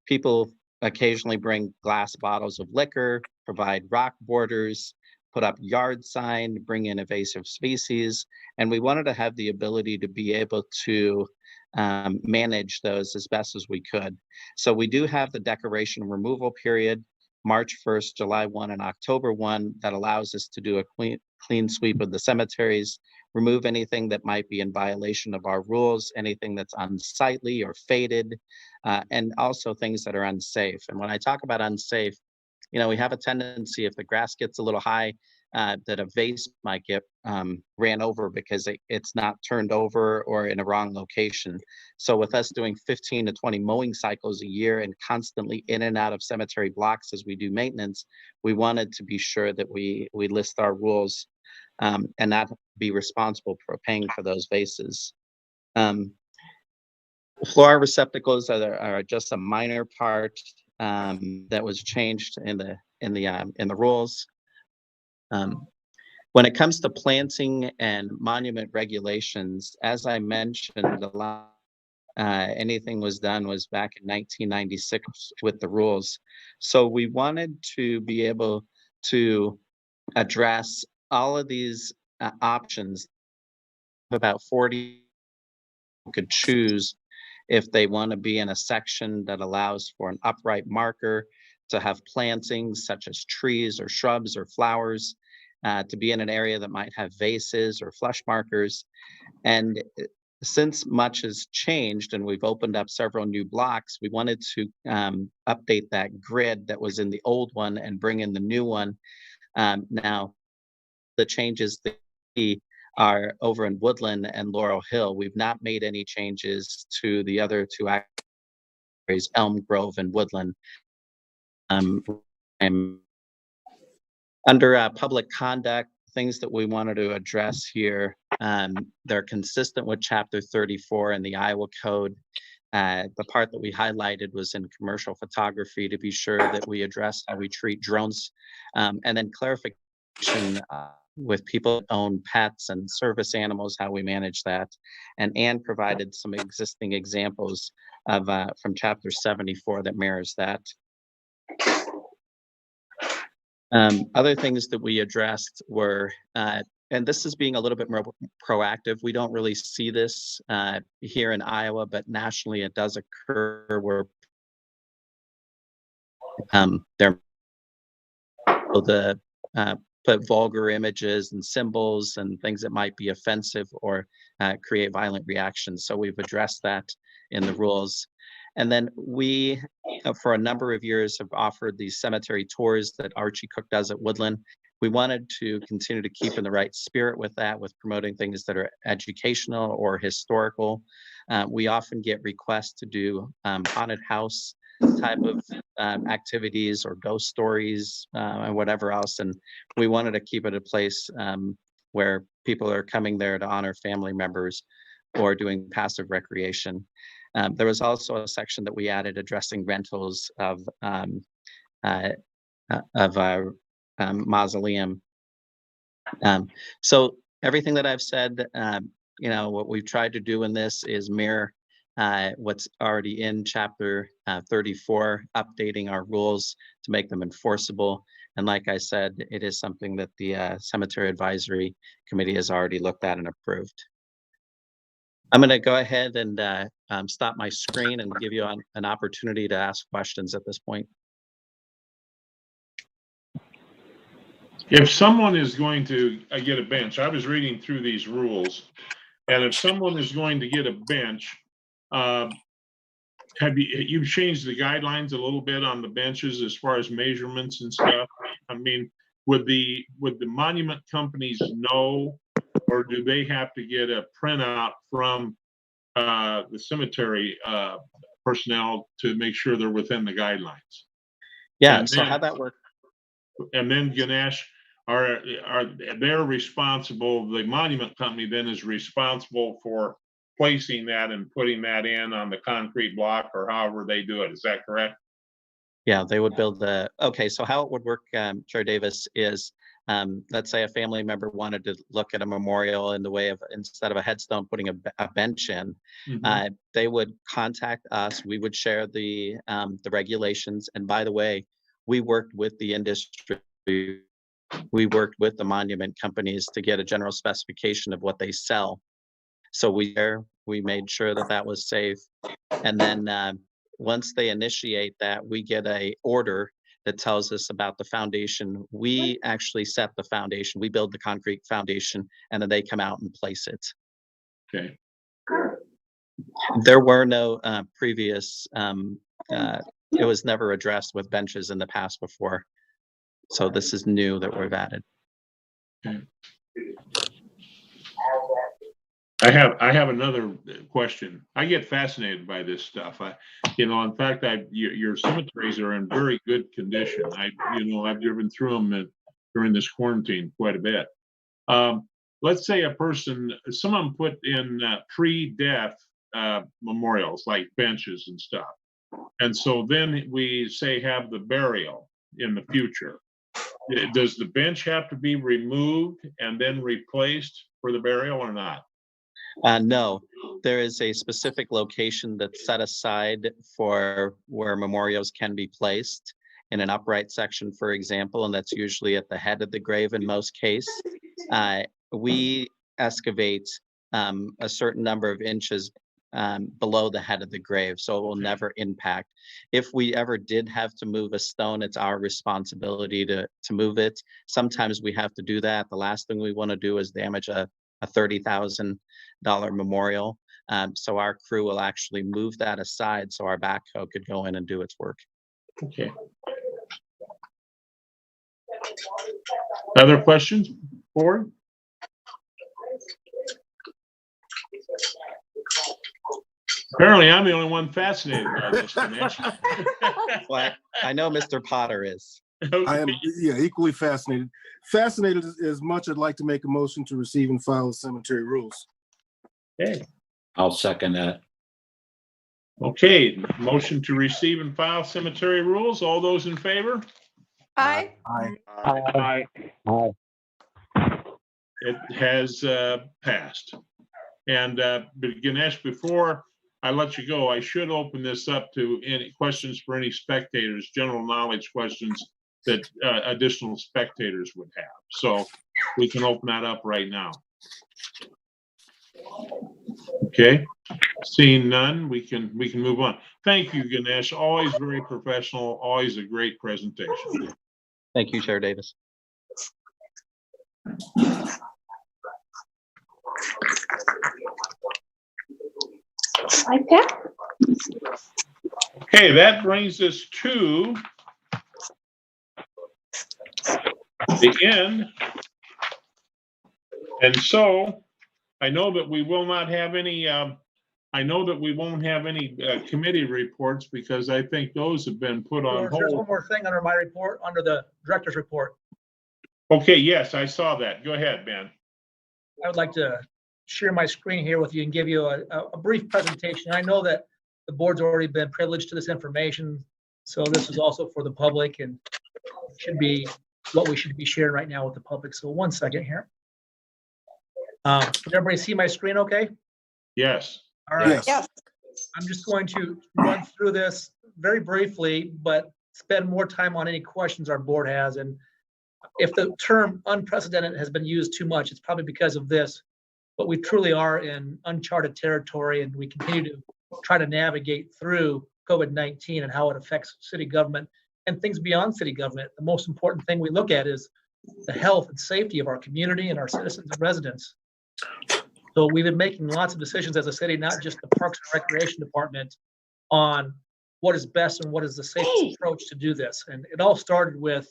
People occasionally bring glass bottles of liquor, provide rock borders, put up yard sign, bring in invasive species, and we wanted to have the ability to be able to manage those as best as we could. So we do have the decoration removal period, March 1st, July 1, and October 1, that allows us to do a clean sweep of the cemeteries, remove anything that might be in violation of our rules, anything that's unsightly or faded, and also things that are unsafe. And when I talk about unsafe, we have a tendency, if the grass gets a little high, that a vase might get ran over because it's not turned over or in a wrong location. So with us doing 15 to 20 mowing cycles a year and constantly in and out of cemetery blocks as we do maintenance, we wanted to be sure that we list our rules and not be responsible for paying for those vases. Flower receptacles are just a minor part that was changed in the rules. When it comes to planting and monument regulations, as I mentioned, anything was done was back in 1996 with the rules. So we wanted to be able to address all of these options. About 40 could choose if they want to be in a section that allows for an upright marker, to have plantings such as trees or shrubs or flowers, to be in an area that might have vases or flush markers. And since much has changed and we've opened up several new blocks, we wanted to update that grid that was in the old one and bring in the new one. Now, the changes that are over in Woodland and Laurel Hill. We've not made any changes to the other two areas, Elm Grove and Woodland. Under public conduct, things that we wanted to address here, they're consistent with Chapter 34 in the Iowa Code. The part that we highlighted was in commercial photography to be sure that we address how we treat drones, and then clarification with people that own pets and service animals, how we manage that. And Anne provided some existing examples of from Chapter 74 that mirrors that. Other things that we addressed were, and this is being a little bit more proactive. We don't really see this here in Iowa, but nationally it does occur where they're put vulgar images and symbols and things that might be offensive or create violent reactions. So we've addressed that in the rules. And then we, for a number of years, have offered these cemetery tours that Archie Cook does at Woodland. We wanted to continue to keep in the right spirit with that, with promoting things that are educational or historical. We often get requests to do haunted house type of activities or ghost stories and whatever else. And we wanted to keep it a place where people are coming there to honor family members or doing passive recreation. There was also a section that we added addressing rentals of mausoleum. So everything that I've said, what we've tried to do in this is mirror what's already in Chapter 34, updating our rules to make them enforceable. And like I said, it is something that the Cemetery Advisory Committee has already looked at and approved. I'm going to go ahead and stop my screen and give you an opportunity to ask questions at this point. If someone is going to get a bench, I was reading through these rules, and if someone is going to get a bench, you've changed the guidelines a little bit on the benches as far as measurements and stuff? I mean, would the monument companies know, or do they have to get a printout from the cemetery personnel to make sure they're within the guidelines? Yeah, so how'd that work? And then Ganesh, are they're responsible, the monument company then is responsible for placing that and putting that in on the concrete block or however they do it. Is that correct? Yeah, they would build okay, so how it would work, Chair Davis, is let's say a family member wanted to look at a memorial in the way of, instead of a headstone, putting a bench in, they would contact us. We would share the regulations. And by the way, we worked with the industry. We worked with the monument companies to get a general specification of what they sell. So we made sure that that was safe. And then once they initiate that, we get a order that tells us about the foundation. We actually set the foundation. We build the concrete foundation, and then they come out and place it. Okay. There were no previous, it was never addressed with benches in the past before. So this is new that we've added. Okay. I have another question. I get fascinated by this stuff. In fact, your cemeteries are in very good condition. I've driven through them during this quarantine quite a bit. Let's say someone put in pre-death memorials like benches and stuff, and so then we say have the burial in the future. Does the bench have to be removed and then replaced for the burial or not? No, there is a specific location that's set aside for where memorials can be placed in an upright section, for example, and that's usually at the head of the grave in most cases. We excavate a certain number of inches below the head of the grave, so it will never impact. If we ever did have to move a stone, it's our responsibility to move it. Sometimes we have to do that. The last thing we want to do is damage a $30,000 memorial. So our crew will actually move that aside so our backhoe could go in and do its work. Okay. Other questions, board? Apparently, I'm the only one fascinated by this, Ganesh. Well, I know Mr. Potter is. I am, equally fascinated. Fascinated as much, I'd like to make a motion to receive and file the cemetery rules. Okay. I'll second that. Okay, motion to receive and file cemetery rules. All those in favor? Aye. Aye. Aye. It has passed. And but Ganesh, before I let you go, I should open this up to any questions for any spectators, general knowledge questions that additional spectators would have. So we can open that up right now. Okay, seeing none, we can move on. Thank you, Ganesh. Always very professional. Always a great presentation. Thank you, Chair Davis. Like that? Okay, that brings us to the end. And so I know that we will not have any, I know that we won't have any committee reports because I think those have been put on There's one hold. more thing under my report, under the director's report. Okay, yes, I saw that. Go ahead, Ben. I would like to share my screen here with you and give you a brief presentation. I know that the board's already been privileged to this information, so this is also for the public and should be what we should be sharing right now with the public. So one second here. Can everybody see my screen okay? Yes. All right. Yes. I'm just going to run through this very briefly, but spend more time on any questions our board has. And if the term unprecedented has been used too much, it's probably because of this. But we truly are in uncharted territory, and we continue to try to navigate through COVID-19 and how it affects city government and things beyond city government. The most important thing we look at is the health and safety of our community and our citizens and residents. So we've been making lots of decisions as a city, not just the Parks and Recreation Department, on what is best and what is the safest approach to do this. And it all started with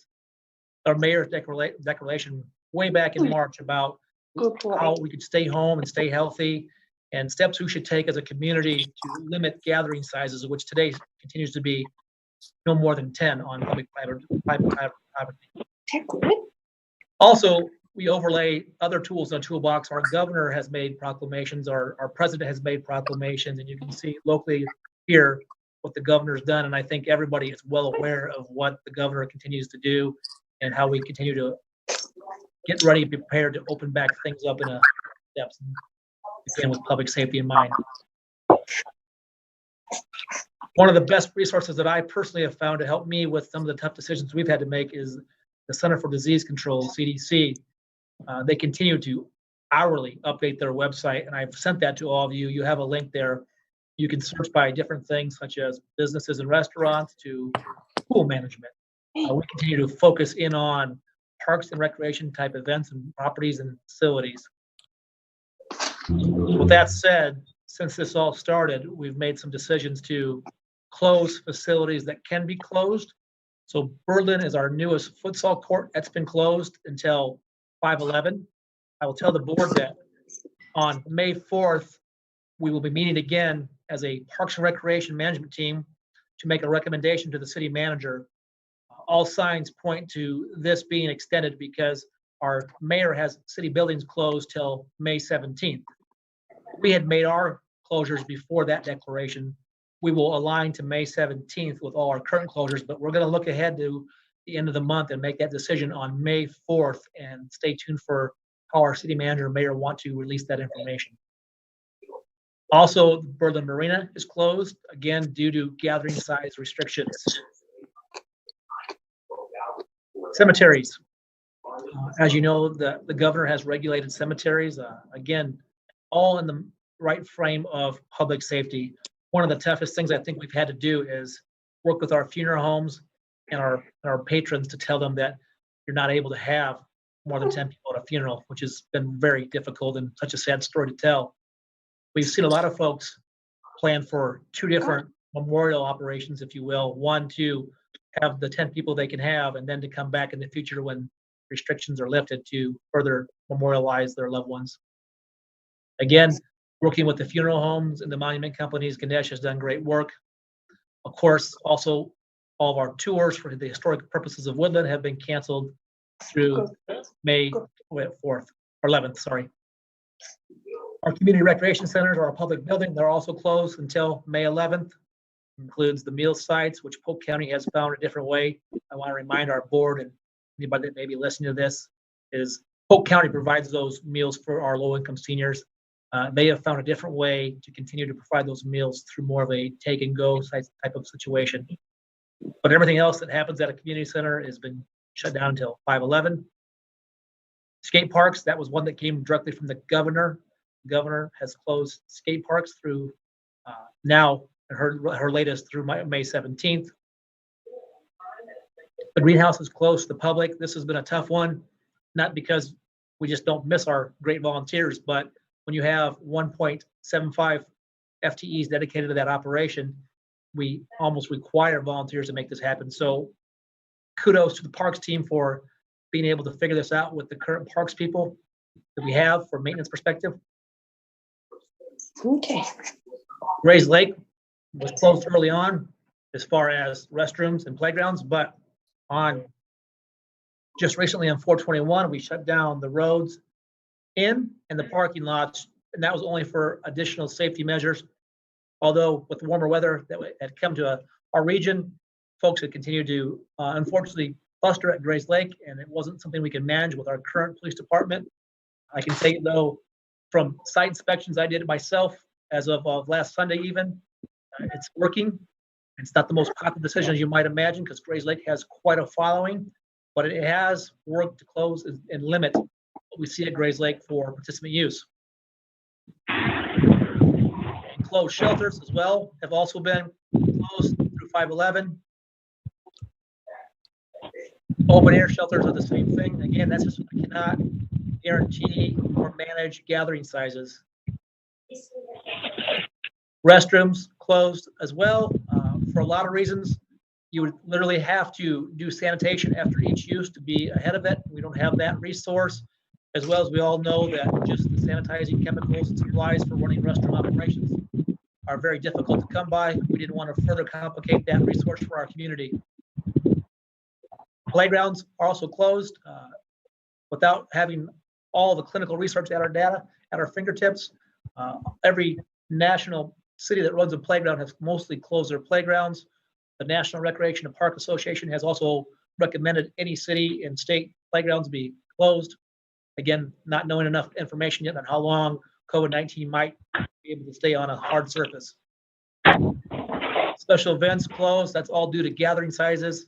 our mayor's declaration way back in March about how we could stay home and stay healthy, and steps we should take as a community to limit gathering sizes, which today continues to be no more than 10 on public-private property. Also, we overlay other tools in the toolbox. Our governor has made proclamations, our president has made proclamations, and you can see locally here what the governor's done. And I think everybody is well aware of what the governor continues to do and how we continue to get ready and prepared to open back things up in a steps, again, with public safety in mind. One of the best resources that I personally have found to help me with some of the tough decisions we've had to make is the Center for Disease Control, CDC. They continue to hourly update their website, and I've sent that to all of you. You have a link there. You can search by different things such as businesses and restaurants to pool management. We continue to focus in on parks and recreation type events and properties and facilities. With that said, since this all started, we've made some decisions to close facilities that can be closed. So Woodland is our newest futsal court that's been closed until 5/11. I will tell the board that on May 4th, we will be meeting again as a Parks and Recreation Management team to make a recommendation to the city manager. All signs point to this being extended because our mayor has city buildings closed till May 17th. We had made our closures before that declaration. We will align to May 17th with all our current closures, but we're going to look ahead to the end of the month and make that decision on May 4th, and stay tuned for how our city manager and mayor want to release that information. Also, the Woodland Marina is closed, again, due to gathering size restrictions. Cemeteries. As you know, the governor has regulated cemeteries, again, all in the right frame of public safety. One of the toughest things I think we've had to do is work with our funeral homes and our patrons to tell them that you're not able to have more than 10 people at a funeral, which has been very difficult and such a sad story to tell. We've seen a lot of folks plan for two different memorial operations, if you will. One, to have the 10 people they can have, and then to come back in the future when restrictions are lifted to further memorialize their loved ones. Again, working with the funeral homes and the monument companies, Ganesh has done great work. Of course, also All of our tours for the historic purposes of Woodland have been canceled through May 4th or 11th, sorry. Our community recreation centers are our public building. They're also closed until May 11th. Includes the meal sites, which Polk County has found a different way. I want to remind our board and anybody that may be listening to this is Polk County provides those meals for our low-income seniors. They have found a different way to continue to provide those meals through more of a take and go type of situation. But everything else that happens at a community center has been shut down until 5/11. Skate parks, that was one that came directly from the governor. The governor has closed skate parks through now her latest through May 17th. The greenhouse is closed to the public. This has been a tough one, not because we just don't miss our great volunteers, but when you have 1.75 FTEs dedicated to that operation, we almost require volunteers to make this happen. So kudos to the parks team for being able to figure this out with the current parks people that we have for maintenance perspective. Okay. Grays Lake was closed early on as far as restrooms and playgrounds, but on just recently on 4/21, we shut down the roads in and the parking lots, and that was only for additional safety measures. Although with the warmer weather that had come to our region, folks had continued to unfortunately cluster at Grays Lake, and it wasn't something we could manage with our current police department. I can tell you though, from site inspections I did it myself as of last Sunday even, it's working. It's not the most popular decision as you might imagine because Grays Lake has quite a following, but it has worked to close and limit what we see at Grays Lake for participant use. Enclosed shelters as well have also been closed through 5/11. Open air shelters are the same thing. Again, that's just we cannot guarantee or manage gathering sizes. Restrooms closed as well for a lot of reasons. You would literally have to do sanitation after each use to be ahead of it. We don't have that resource, as well as we all know that just the sanitizing chemicals and supplies for running restroom operations are very difficult to come by. We didn't want to further complicate that resource for our community. Playgrounds are also closed without having all the clinical research at our data at our fingertips. Every national city that runs a playground has mostly closed their playgrounds. The National Recreation and Park Association has also recommended any city and state playgrounds be closed. Again, not knowing enough information yet on how long COVID-19 might be able to stay on a hard surface. Special events closed. That's all due to gathering sizes.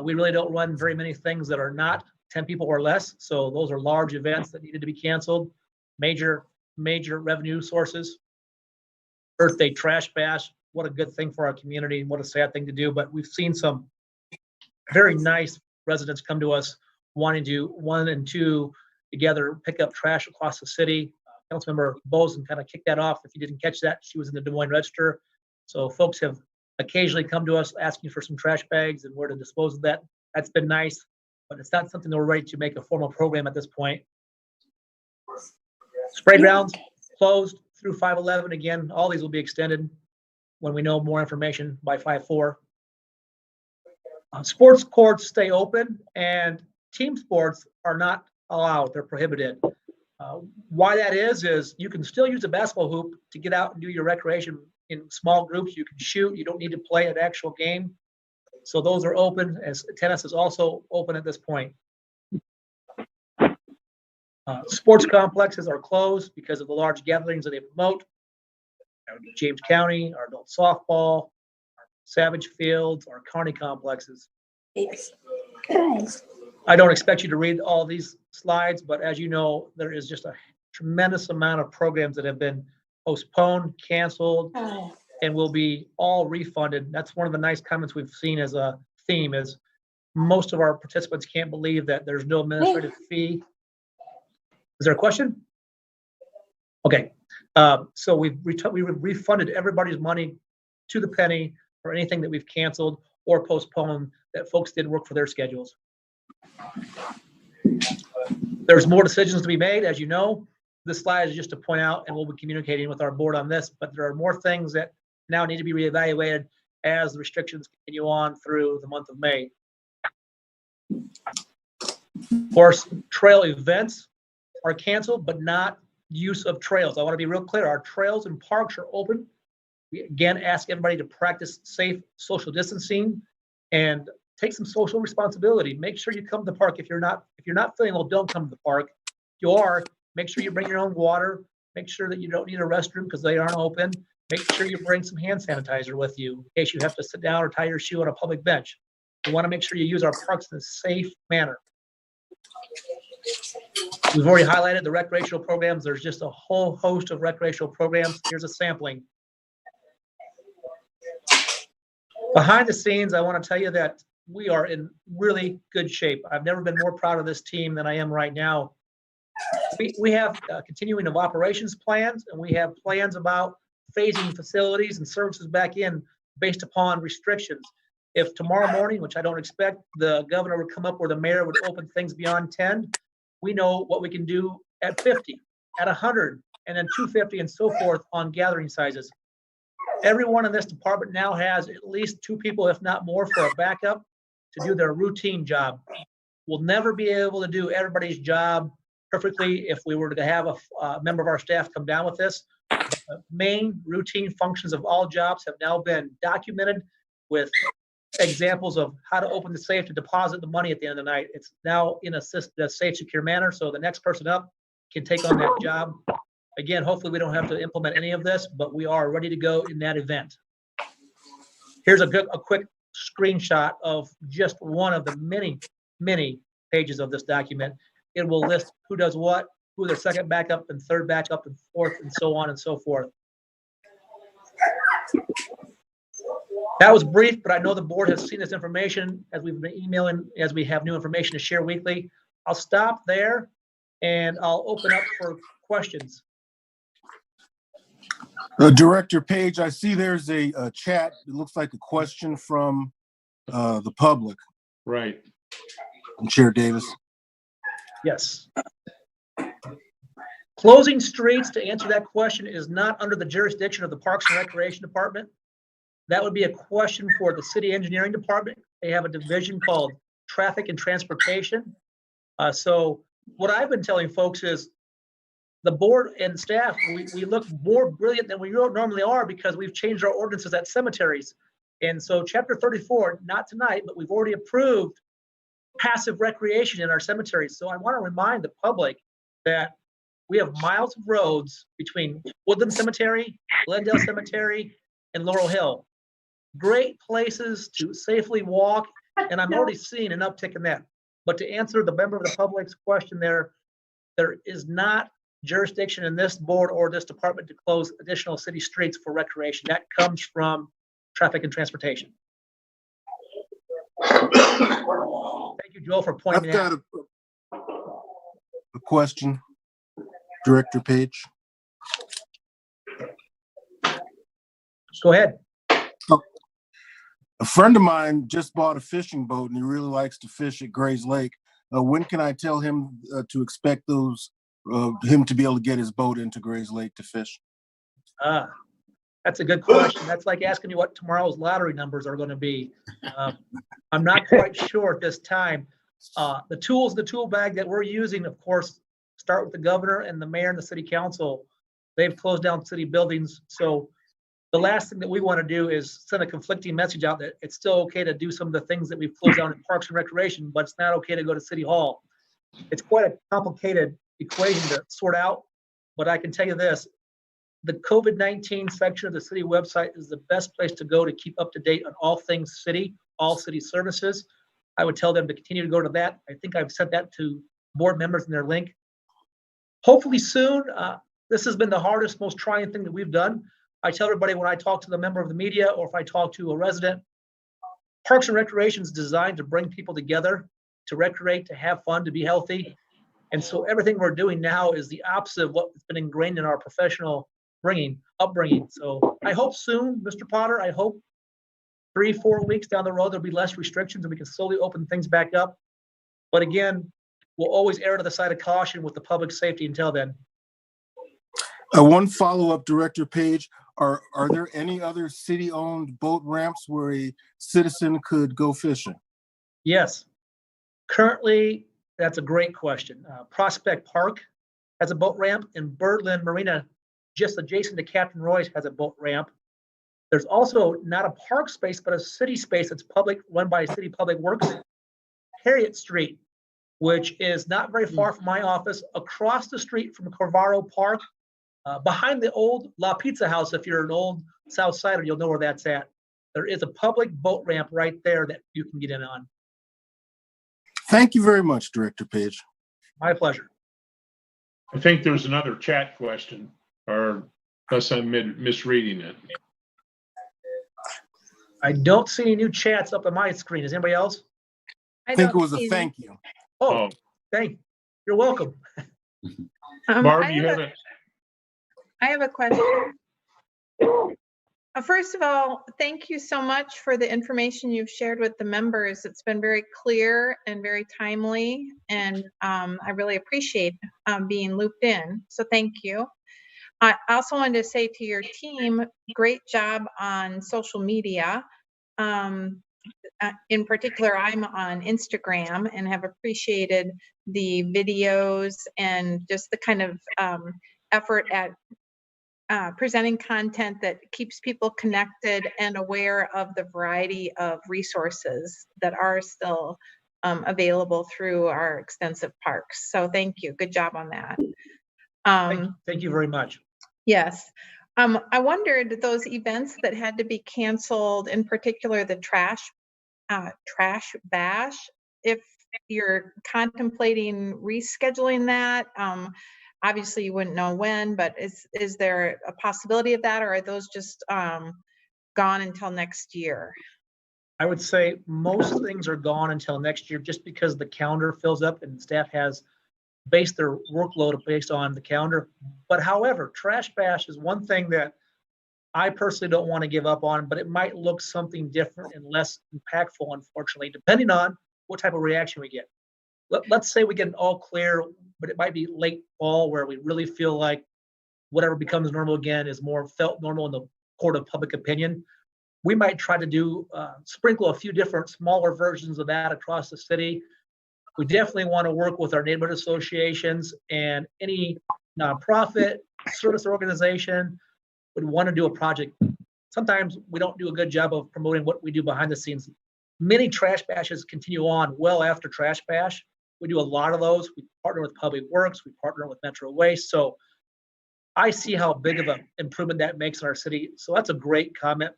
We really don't run very many things that are not 10 people or less. So those are large events that needed to be canceled. Major revenue sources. Earth Day Trash Bash. What a good thing for our community. What a sad thing to do. But we've seen some very nice residents come to us wanting to, 1 and 2 together, pick up trash across the city. Councilmember Bozen kind of kicked that off. If you didn't catch that, she was in the Des Moines Register. So folks have occasionally come to us asking for some trash bags and where to dispose of that. That's been nice, but it's not something that we're ready to make a formal program at this point. Spray grounds closed through 5/11. Again, all these will be extended when we know more information by 5/4. Sports courts stay open and team sports are not allowed. They're prohibited. Why that is you can still use a basketball hoop to get out and do your recreation in small groups. You can shoot. You don't need to play an actual game. So those are open, as tennis is also open at this point. Sports complexes are closed because of the large gatherings that they promote. James County, our adult softball, our Savage Fields, our county complexes. I don't expect you to read all these slides, but as you know, there is just a tremendous amount of programs that have been postponed, canceled, and will be all refunded. That's one of the nice comments we've seen as a theme is most of our participants can't believe that there's no administrative fee. Is there a question? Okay. So we've refunded everybody's money to the penny for anything that we've canceled or postponed that folks did work for their schedules. There's more decisions to be made, as you know. This slide is just to point out, and we'll be communicating with our board on this, but there are more things that now need to be reevaluated as the restrictions continue on through the month of May. Of course, trail events are canceled, but not use of trails. I want to be real clear. Our trails and parks are open. We again ask everybody to practice safe social distancing and take some social responsibility. Make sure you come to the park. If you're not feeling well, don't come to the park. If you are, make sure you bring your own water. Make sure that you don't need a restroom because they aren't open. Make sure you bring some hand sanitizer with you in case you have to sit down or tie your shoe on a public bench. We want to make sure you use our parks in a safe manner. We've already highlighted the recreational programs. There's just a whole host of recreational programs. Here's a sampling. Behind the scenes, I want to tell you that we are in really good shape. I've never been more proud of this team than I am right now. We have continuing of operations plans, and we have plans about phasing facilities and services back in based upon restrictions. If tomorrow morning, which I don't expect, the governor would come up where the mayor would open things beyond 10, we know what we can do at 50, at 100, and then 250 and so forth on gathering sizes. Everyone in this department now has at least 2 people, if not more, for a backup to do their routine job. We'll never be able to do everybody's job perfectly if we were to have a member of our staff come down with this. The main routine functions of all jobs have now been documented with examples of how to open the safe to deposit the money at the end of the night. It's now in a safe, secure manner, so the next person up can take on that job. Again, hopefully we don't have to implement any of this, but we are ready to go in that event. Here's a quick screenshot of just one of the many pages of this document. It will list who does what, who their second backup and third backup and fourth, and so on and so forth. That was brief, but I know the board has seen this information as we've been emailing, as we have new information to share weekly. I'll stop there and I'll open up for questions. Director Page, I see there's a chat. It looks like a question from the public. Right. Chair Davis. Yes. Closing streets, to answer that question, is not under the jurisdiction of the Parks and Recreation Department. That would be a question for the City Engineering Department. They have a division called Traffic and Transportation. So what I've been telling folks is the board and staff, we look more brilliant than we normally are because we've changed our ordinances at cemeteries. And so Chapter 34, not tonight, but we've already approved passive recreation in our cemeteries. So I want to remind the public that we have miles of roads between Woodland Cemetery, Glendale Cemetery, and Laurel Hill. Great places to safely walk, and I'm already seeing an uptick in that. But to answer the member of the public's question there is not jurisdiction in this board or this department to close additional city streets for recreation. That comes from Traffic and Transportation. Thank you, Joel, for pointing I've that got a question, Director Page. Go ahead. A friend of mine just bought a fishing boat and he really likes to fish at Gray's Lake. When can I tell him to expect him to be able to get his boat into Gray's Lake to fish? That's a good question. That's like asking me what tomorrow's lottery numbers are going to be. I'm not quite sure at this time. The tools, the tool bag that we're using, of course, start with the governor and the mayor and the city council. They've closed down city buildings. So the last thing that we want to do is send a conflicting message out that it's still okay to do some of the things that we've closed down in Parks and Recreation, but it's not okay to go to City Hall. It's quite a complicated equation to sort out, but I can tell you this, the COVID-19 section of the city website is the best place to go to keep up to date on all things city, all city services. I would tell them to continue to go to that. I think I've sent that to board members in their link. Hopefully soon, this has been the hardest, most trying thing that we've done. I tell everybody when I talk to the member of the media or if I talk to a resident, Parks and Recreation is designed to bring people together, to recreate, to have fun, to be healthy. And so everything we're doing now is the opposite of what's been ingrained in our professional upbringing. So I hope soon, Mr. Potter, I hope 3-4 weeks down the road, there'll be less restrictions and we can slowly open things back up. But again, we'll always err to the side of caution with the public safety until then. One follow-up, Director Page. Are there any other city-owned boat ramps where a citizen could go fishing? Yes. Currently, that's a great question. Prospect Park has a boat ramp, and Birdland Marina, just adjacent to Captain Roy's, has a boat ramp. There's also not a park space, but a city space that's public, run by City Public Works, Harriet Street, which is not very far from my office, across the street from Corvaro Park, behind the old La Pizza House. If you're an old South Sider, you'll know where that's at. There is a public boat ramp right there that you can get in on. Thank you very much, Director Page. My pleasure. I think there's another chat question, or unless I'm misreading it. I don't see any new chats up on my screen. Is anybody else? I think it was a thank you. Oh, thank you. You're welcome. Barb, you have it. I have a question. First of all, thank you so much for the information you've shared with the members. It's been very clear and very timely, and I really appreciate being looped in. So thank you. I also wanted to say to your team, great job on social media. In particular, I'm on Instagram and have appreciated the videos and just the kind of effort at presenting content that keeps people connected and aware of the variety of resources that are still available through our extensive parks. So thank you. Good job on that. Thank you very much. Yes. I wondered those events that had to be canceled, in particular the trash bash, if you're contemplating rescheduling that. Obviously you wouldn't know when, but is there a possibility of that, or are those just gone until next year? I would say most things are gone until next year, just because the calendar fills up and staff has based their workload based on the calendar. But however, trash bash is one thing that I personally don't want to give up on, but it might look something different and less impactful, unfortunately, depending on what type of reaction we get. Let's say we get an all clear, but it might be late fall where we really feel like whatever becomes normal again is more felt normal in the court of public opinion. We might try to do sprinkle a few different smaller versions of that across the city. We definitely want to work with our neighborhood associations, and any nonprofit service organization would want to do a project. Sometimes we don't do a good job of promoting what we do behind the scenes. Many trash bashes continue on well after trash bash. We do a lot of those. We partner with Public Works. We partner with Metro Waste. So I see how big of an improvement that makes in our city. So that's a great comment.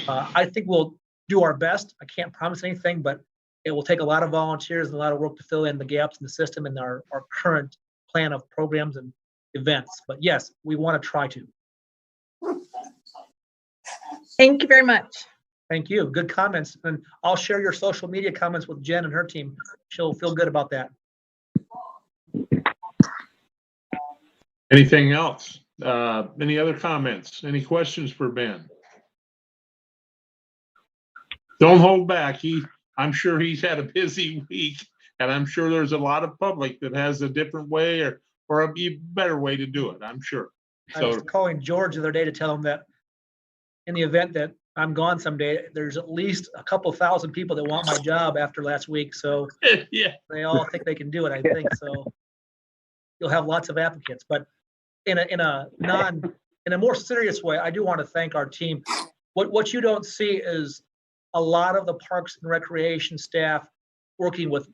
I think we'll do our best. I can't promise anything, but it will take a lot of volunteers and a lot of work to fill in the gaps in the system and our current plan of programs and events. But yes, we want to try to. Thank you very much. Thank you. Good comments. And I'll share your social media comments with Jen and her team. She'll feel good about that. Anything else? Any other comments? Any questions for Ben? Don't hold back. I'm sure he's had a busy week, and I'm sure there's a lot of public that has a different way or a better way to do it, I'm sure. I was calling George the other day to tell him that in the event that I'm gone someday, there's at least a couple thousand people that want my job after last week. So yeah, they all think they can do it, I think. So you'll have lots of applicants. But in a more serious way, I do want to thank our team. What you don't see is a lot of the Parks and Recreation staff working with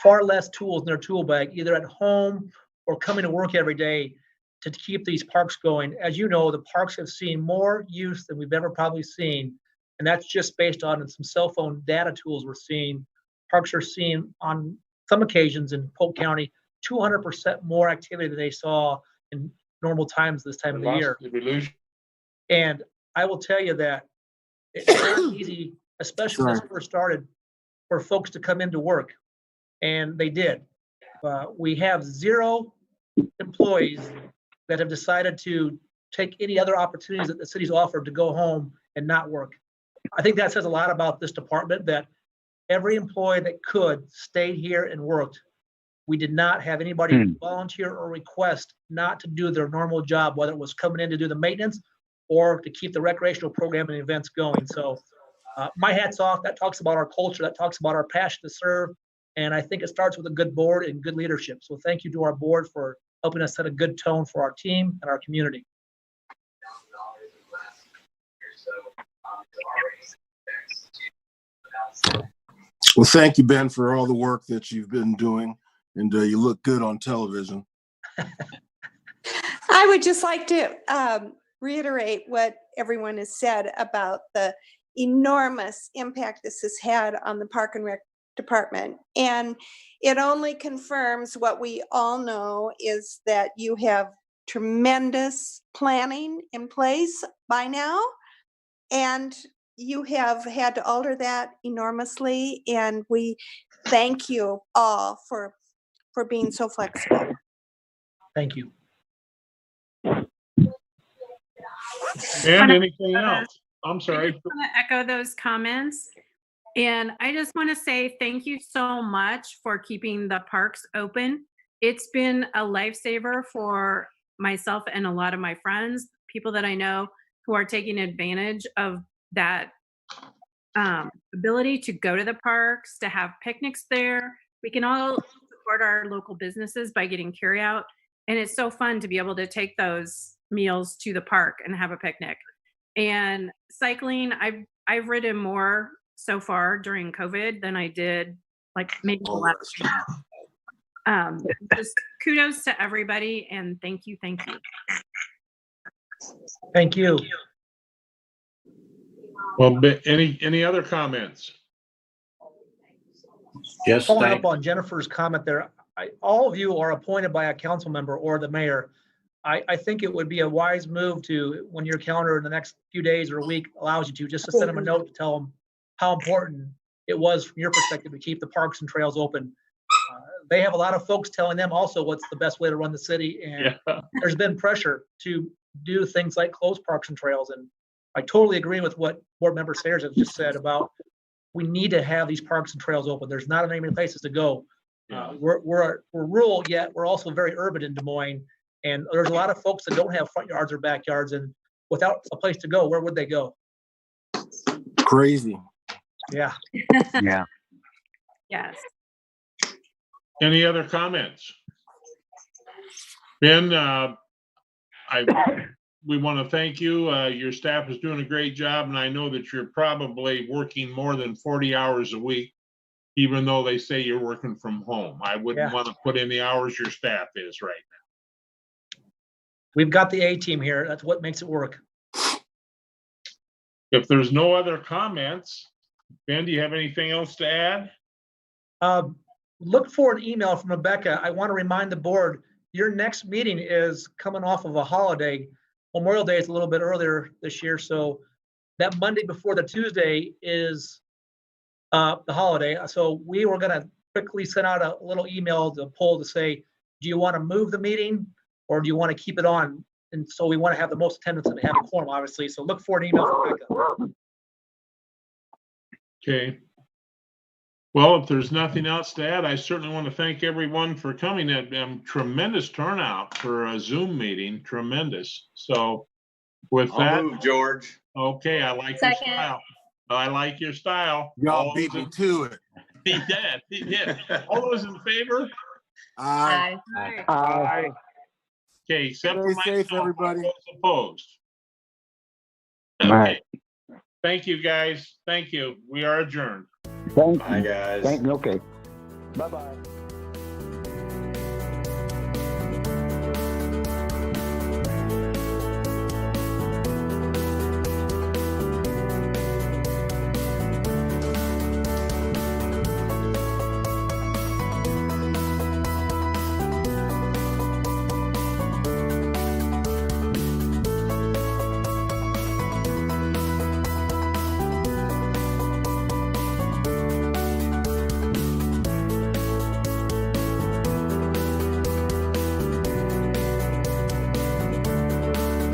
far less tools in their tool bag, either at home or coming to work every day to keep these parks going. As you know, the parks have seen more use than we've ever probably seen. And that's just based on some cell phone data tools we're seeing. Parks are seeing on some occasions in Polk County, 200% more activity than they saw in normal times this time of the year. And I will tell you that it's not easy, especially when this first started, for folks to come into work. And they did. We have 0 employees that have decided to take any other opportunities that the city's offered to go home and not work. I think that says a lot about this department, that every employee that could stayed here and worked. We did not have anybody volunteer or request not to do their normal job, whether it was coming in to do the maintenance or to keep the recreational program and events going. So my hat's off. That talks about our culture. That talks about our passion to serve. And I think it starts with a good board and good leadership. So thank you to our board for helping us set a good tone for our team and our community. Well, thank you, Ben, for all the work that you've been doing, and you look good on television. I would just like to reiterate what everyone has said about the enormous impact this has had on the Park and Rec Department. And it only confirms what we all know, is that you have tremendous planning in place by now. And you have had to alter that enormously. And we thank you all for being so flexible. Thank you. And anything else? I'm sorry. I just want to echo those comments. And I just want to say thank you so much for keeping the parks open. It's been a lifesaver for myself and a lot of my friends, people that I know who are taking advantage of that ability to go to the parks, to have picnics there. We can all support our local businesses by getting carryout. And it's so fun to be able to take those meals to the park and have a picnic. And cycling, I've ridden more so far during COVID than I did like maybe the last year. Just kudos to everybody and thank you. Thank you. Well, any other comments? Yes, Following up on Jennifer's comment there, all of you are appointed by a council member or the mayor. I think it would be a wise move to, when your calendar in the next few days or a week allows you to, just to send them a note to tell them how important it was from your perspective to keep the parks and trails open. They have a lot of folks telling them also what's the best way to run the city. And there's been pressure to do things like close parks and trails. And I totally agree with what board member Sayers has just said about we need to have these parks and trails open. There's not many places to go. We're rural, yet we're also very urban in Des Moines. And there's a lot of folks that don't have front yards or backyards, and without a place to go, where would they go? Crazy. Yeah. Yeah. Yes. Any other comments? Ben, we want to thank you. Your staff is doing a great job, and I know that you're probably working more than 40 hours a week, even though they say you're working from home. I wouldn't want to put in the hours your staff is right now. We've got the A team here. That's what makes it work. If there's no other comments, Ben, do you have anything else to add? Look for an email from Rebecca. I want to remind the board, your next meeting is coming off of a holiday. Memorial Day is a little bit earlier this year, so that Monday before the Tuesday is the holiday. So we were going to quickly send out a little email to poll to say, do you want to move the meeting or do you want to keep it on? And so we want to have the most attendance and have a quorum, obviously. So look for an email from Rebecca. Okay. Well, if there's nothing else to add, I certainly want to thank everyone for coming. Tremendous turnout for a Zoom meeting, tremendous. So with that, I'll move, George. Okay, I like your style. I like your style. Y'all beat me to it. He did. He did. All those in favor? Aye. Aye. Okay, except for safe, everybody. Opposed. All right. Thank you, guys. Thank you. We are adjourned. Thank Bye, you. guys. Thank you. Okay. Bye-bye.